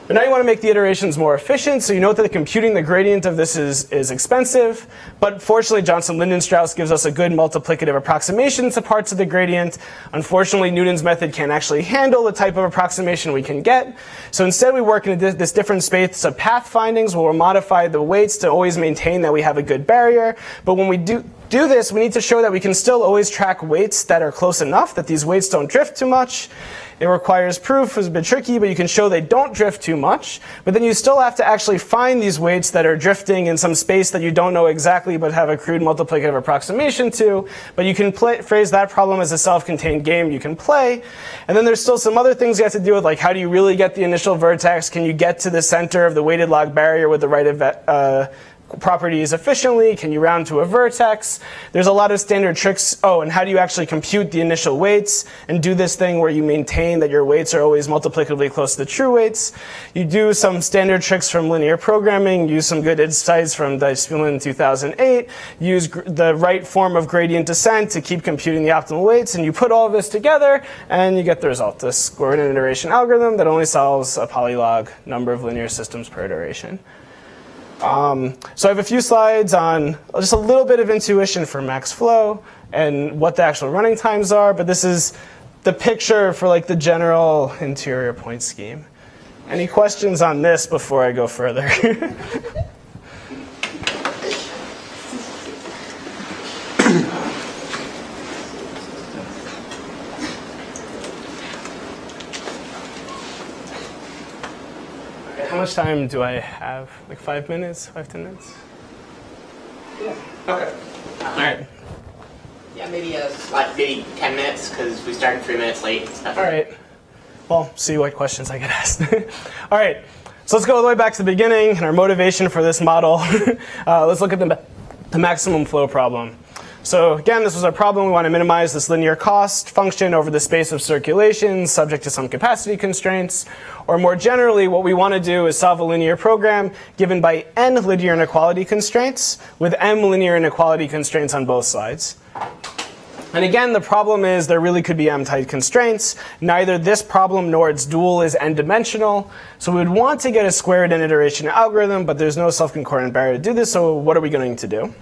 But now you want to make the iterations more efficient, so you note that computing the gradient of this is expensive, but fortunately Johnson-Lindenstrauss gives us a good multiplicative approximation to parts of the gradient. Unfortunately, Newton's method can't actually handle the type of approximation we can get, so instead we work in this different space of path findings where we'll modify the weights to always maintain that we have a good barrier. But when we do this, we need to show that we can still always track weights that are close enough, that these weights don't drift too much. It requires proof, it's a bit tricky, but you can show they don't drift too much. But then you still have to actually find these weights that are drifting in some space that you don't know exactly but have a crude multiplicative approximation to. But you can phrase that problem as a self-contained game you can play. And then there's still some other things you have to deal with, like how do you really get the initial vertex? Can you get to the center of the weighted log barrier with the right properties efficiently? Can you round to a vertex? There's a lot of standard tricks. Oh, and how do you actually compute the initial weights and do this thing where you maintain that your weights are always multiplicatively close to the true weights? You do some standard tricks from linear programming, use some good insights from Dyson in 2008, use the right form of gradient descent to keep computing the optimal weights, and you put all of this together, and you get the result, this square root iteration algorithm that only solves a polylog number of linear systems per iteration. So I have a few slides on just a little bit of intuition for max flow and what the actual running times are, but this is the picture for like the general interior point scheme. Any questions on this before I go further? How much time do I have? Like 5 minutes? 10 minutes? Yeah. Okay. All right. Yeah, maybe 10 minutes because we started 3 minutes late. All right. Well, see what questions I get asked. All right. So let's go all the way back to the beginning and our motivation for this model. Let's look at the maximum flow problem. So again, this was our problem. We want to minimize this linear cost function over the space of circulation subject to some capacity constraints. Or more generally, what we want to do is solve a linear program given by n linear inequality constraints with m linear inequality constraints on both sides. And again, the problem is there really could be m-tight constraints. Neither this problem nor its dual is n-dimensional. So we would want to get a squared n iteration algorithm, but there's no self-concordant barrier to do this, so what are we going to do?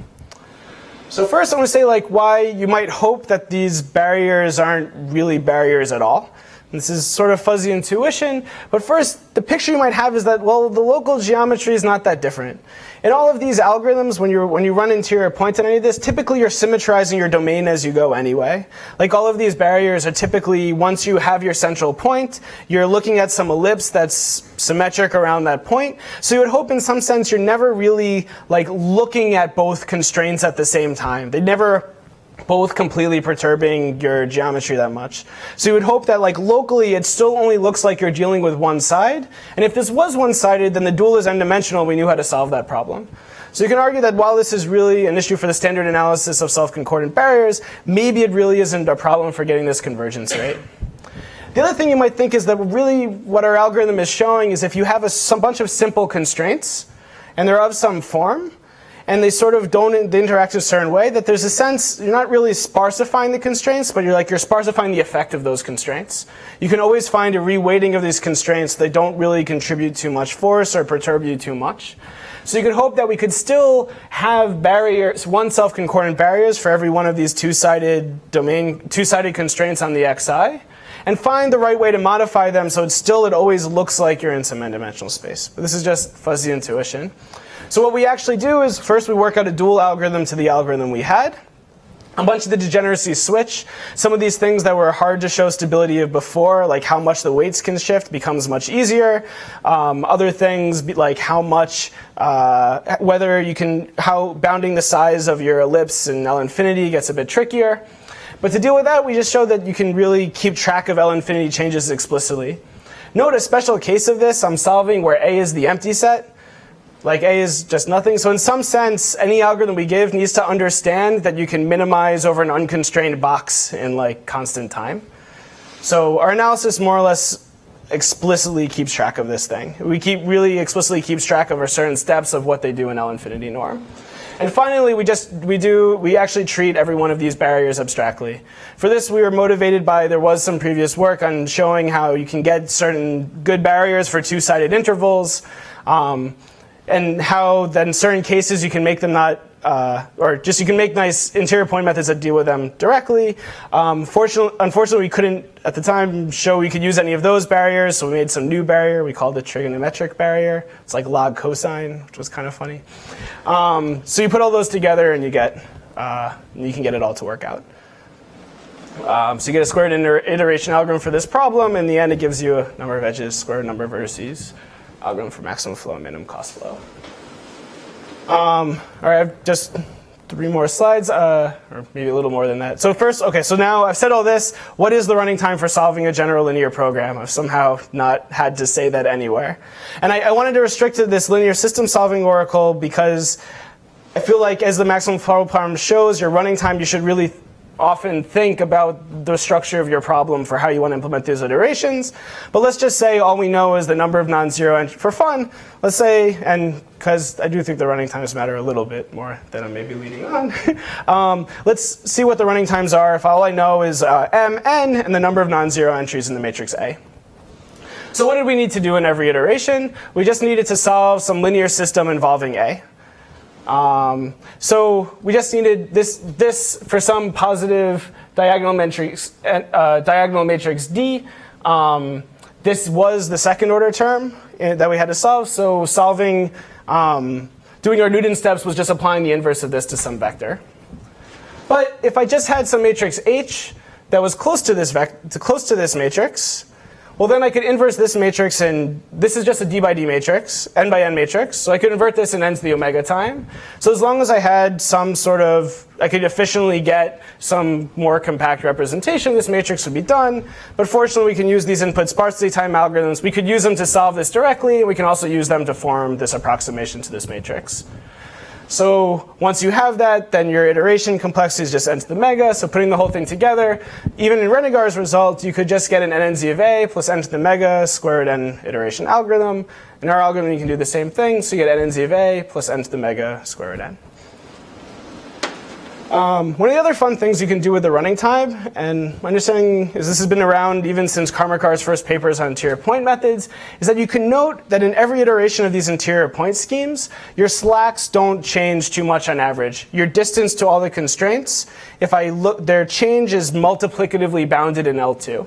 So first I want to say why you might hope that these barriers aren't really barriers at all. This is sort of fuzzy intuition, but first, the picture you might have is that, well, the local geometry is not that different. In all of these algorithms, when you run interior points on any of this, typically you're symmetrizing your domain as you go anyway. Like all of these barriers are typically, once you have your central point, you're looking at some ellipse that's symmetric around that point. So you would hope in some sense you're never really looking at both constraints at the same time. They never both completely perturbing your geometry that much. So you would hope that locally it still only looks like you're dealing with one side. And if this was one-sided, then the dual is n-dimensional. We knew how to solve that problem. So you can argue that while this is really an issue for the standard analysis of self-concordant barriers, maybe it really isn't a problem for getting this convergence rate. The other thing you might think is that really what our algorithm is showing is if you have a bunch of simple constraints, and they're of some form, and they sort of don't interact in a certain way, that there's a sense you're not really sparsifying the constraints, but you're sparsifying the effect of those constraints. You can always find a reweighting of these constraints that don't really contribute too much force or perturb you too much. So you could hope that we could still have barriers, one self-concordant barriers for every one of these two-sided constraints on the xi, and find the right way to modify them so it always looks like you're in some n-dimensional space. But this is just fuzzy intuition. So what we actually do is first we work out a dual algorithm to the algorithm we had. A bunch of the degeneracies switch. Some of these things that were hard to show stability of before, like how much the weights can shift, becomes much easier. Other things like how bounding the size of your ellipse in L infinity gets a bit trickier. But to deal with that, we just show that you can really keep track of L infinity changes explicitly. Note a special case of this I'm solving where A is the empty set. A is just nothing. So in some sense, any algorithm we give needs to understand that you can minimize over an unconstrained box in constant time. So our analysis more or less explicitly keeps track of this thing. Really explicitly keeps track of certain steps of what they do in L infinity norm. And finally, we actually treat every one of these barriers abstractly. For this, we were motivated by, there was some previous work on showing how you can get certain good barriers for two-sided intervals. And how then in certain cases you can make them not, you can make nice interior point methods that deal with them directly. Unfortunately, we couldn't at the time show we could use any of those barriers, so we made some new barrier. We called it trigonometric barrier. It's like log cosine, which was kind of funny. So you put all those together and you can get it all to work out. So you get a squared iteration algorithm for this problem. In the end, it gives you a number of edges, squared number of vertices. Algorithm for maximum flow and minimum cost flow. All right, I've just 3 more slides, or maybe a little more than that. So first, okay, so now I've said all this. What is the running time for solving a general linear program? I've somehow not had to say that anywhere. And I wanted to restrict to this linear system solving oracle because I feel like as the maximum flow problem shows, your running time, you should really often think about the structure of your problem for how you want to implement these iterations. But let's just say all we know is the number of non-zero entries. For fun, let's say, and because I do think the running times matter a little bit more than I'm maybe leading on, let's see what the running times are if all I know is m, n, and the number of non-zero entries in the matrix A. So what did we need to do in every iteration? We just needed to solve some linear system involving A. So we just needed this for some positive diagonal matrix D. This was the second order term that we had to solve. So solving, doing our Newton steps was just applying the inverse of this to some vector. But if I just had some matrix H that was close to this matrix, well, then I could inverse this matrix, and this is just a d by d matrix, n by n matrix. So I could invert this in n to the omega time. So as long as I had some sort of, I could efficiently get some more compact representation, this matrix would be done. But fortunately, we can use these input sparsity time algorithms. We could use them to solve this directly. We can also use them to form this approximation to this matrix. So once you have that, then your iteration complexity is just n to the mega. So putting the whole thing together, even in Renegar's result, you could just get an nnz of a plus n to the mega squared n iteration algorithm. In our algorithm, you can do the same thing. So you get nnz of a plus n to the mega squared n. One of the other fun things you can do with the running time, and my understanding is this has been around even since Karmakar's first papers on interior point methods, is that you can note that in every iteration of these interior point schemes, your slacks don't change too much on average. Your distance to all the constraints, if I look, their change is multiplicatively bounded in L2.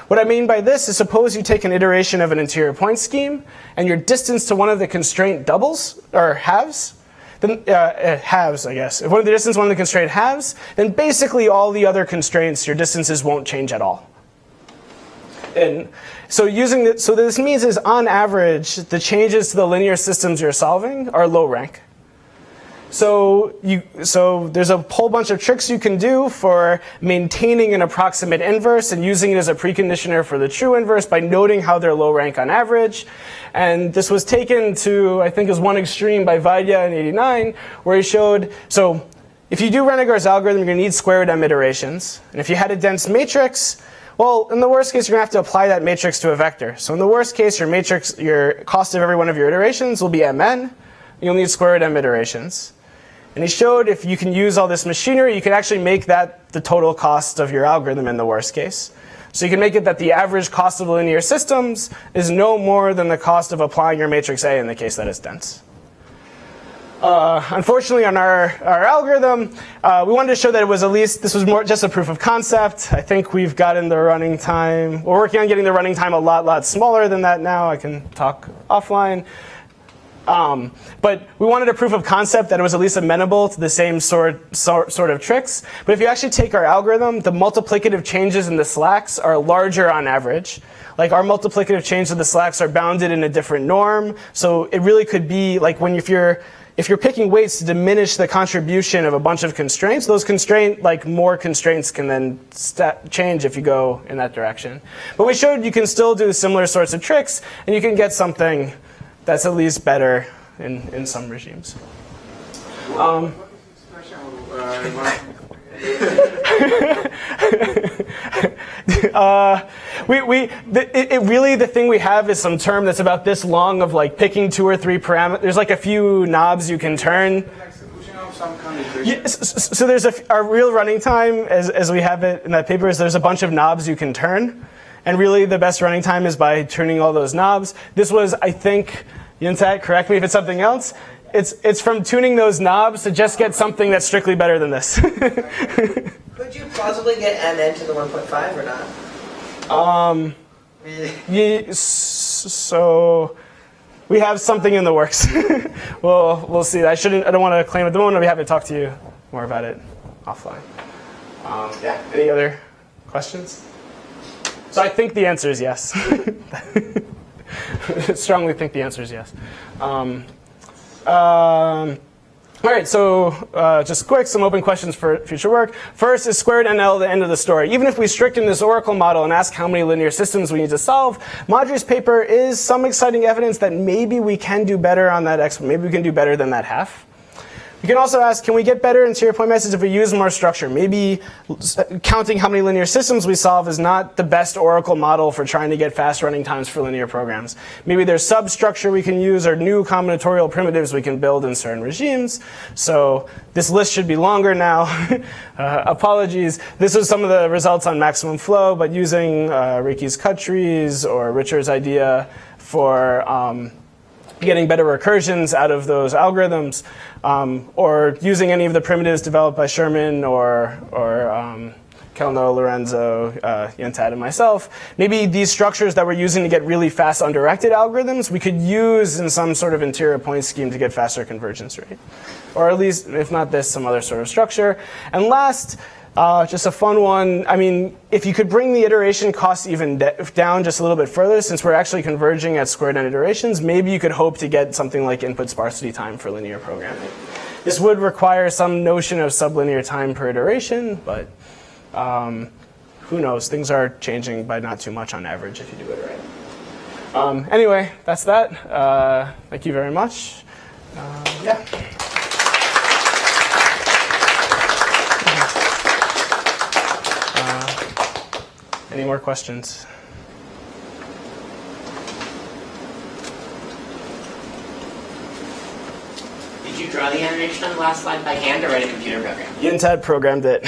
What I mean by this is suppose you take an iteration of an interior point scheme, and your distance to one of the constraint doubles, or halves, then halves, I guess. If one of the distance, one of the constraint halves, then basically all the other constraints, your distances won't change at all. And so so this means is on average, the changes to the linear systems you're solving are low rank. So there's a whole bunch of tricks you can do for maintaining an approximate inverse and using it as a preconditioner for the true inverse by noting how they're low rank on average. And this was taken to, I think, as one extreme by Vaidya in '89, where he showed, so if you do Renegar's algorithm, you're going to need square root m iterations. And if you had a dense matrix, well, in the worst case, you're going to have to apply that matrix to a vector. So in the worst case, your cost of every one of your iterations will be mn. You'll need square root m iterations. And he showed if you can use all this machinery, you can actually make that the total cost of your algorithm in the worst case. So you can make it that the average cost of linear systems is no more than the cost of applying your matrix A in the case that it's dense. Unfortunately, on our algorithm, we wanted to show that it was at least, this was more just a proof of concept. I think we've gotten the running time, we're working on getting the running time a lot smaller than that now. I can talk offline. But we wanted a proof of concept that it was at least amenable to the same sort of tricks. But if you actually take our algorithm, the multiplicative changes in the slacks are larger on average. Like our multiplicative change of the slacks are bounded in a different norm. So it really could be like when if you're picking weights to diminish the contribution of a bunch of constraints, those more constraints can then change if you go in that direction. But we showed you can still do similar sorts of tricks, and you can get something that's at least better in some regimes. Really, the thing we have is some term that's about this long of like picking 2 or 3 parameters. There's like a few knobs you can turn. Yeah, so there's our real running time, as we have it in that paper, is there's a bunch of knobs you can turn. And really, the best running time is by turning all those knobs. This was, I think, Yuntat, correct me if it's something else. It's from tuning those knobs to just get something that's strictly better than this. Could you plausibly get mn to the 1.5 or not? Yeah, so we have something in the works. We'll see. I don't want to claim at the moment. I'll be happy to talk to you more about it offline. Yeah. Any other questions? So I think the answer is yes. Strongly think the answer is yes. All right, so just quick, some open questions for future work. First, is squared NL the end of the story? Even if we stricten this oracle model and ask how many linear systems we need to solve, Madri's paper is some exciting evidence that maybe we can do better on that maybe we can do better than that half. We can also ask, can we get better interior point methods if we use more structure? Maybe counting how many linear systems we solve is not the best oracle model for trying to get fast running times for linear programs. Maybe there's substructure we can use or new combinatorial primitives we can build in certain regimes. So this list should be longer now. Apologies. This was some of the results on maximum flow, but using Riki's cut trees or Richard's idea for getting better recursions out of those algorithms, or using any of the primitives developed by Sherman or Kellner, Lorenzo, Yentat, and myself. Maybe these structures that we're using to get really fast undirected algorithms, we could use in some sort of interior point scheme to get faster convergence rate. Or at least, if not this, some other sort of structure. And last, just a fun one. I mean, if you could bring the iteration costs even down just a little bit further, since we're actually converging at squared n iterations, maybe you could hope to get something like input sparsity time for linear programming. This would require some notion of sublinear time per iteration, but who knows? Things are changing by not too much on average if you do it right. Anyway, that's that. Thank you very much. Yeah. Any more questions? Did you draw the animation on the last slide by hand or write a computer program? Yentat programmed it.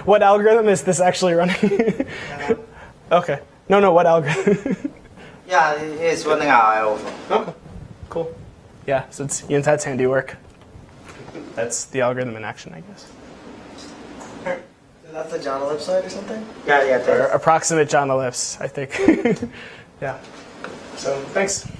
What algorithm is this actually running? Okay. No, what algorithm? Yeah, it's running out also. Okay, cool. Yeah, so it's Yentat's handiwork. That's the algorithm in action, I guess. That's the John Ellipse side or something? Yeah, Or approximate John Ellipse, I think. Yeah. So, thanks.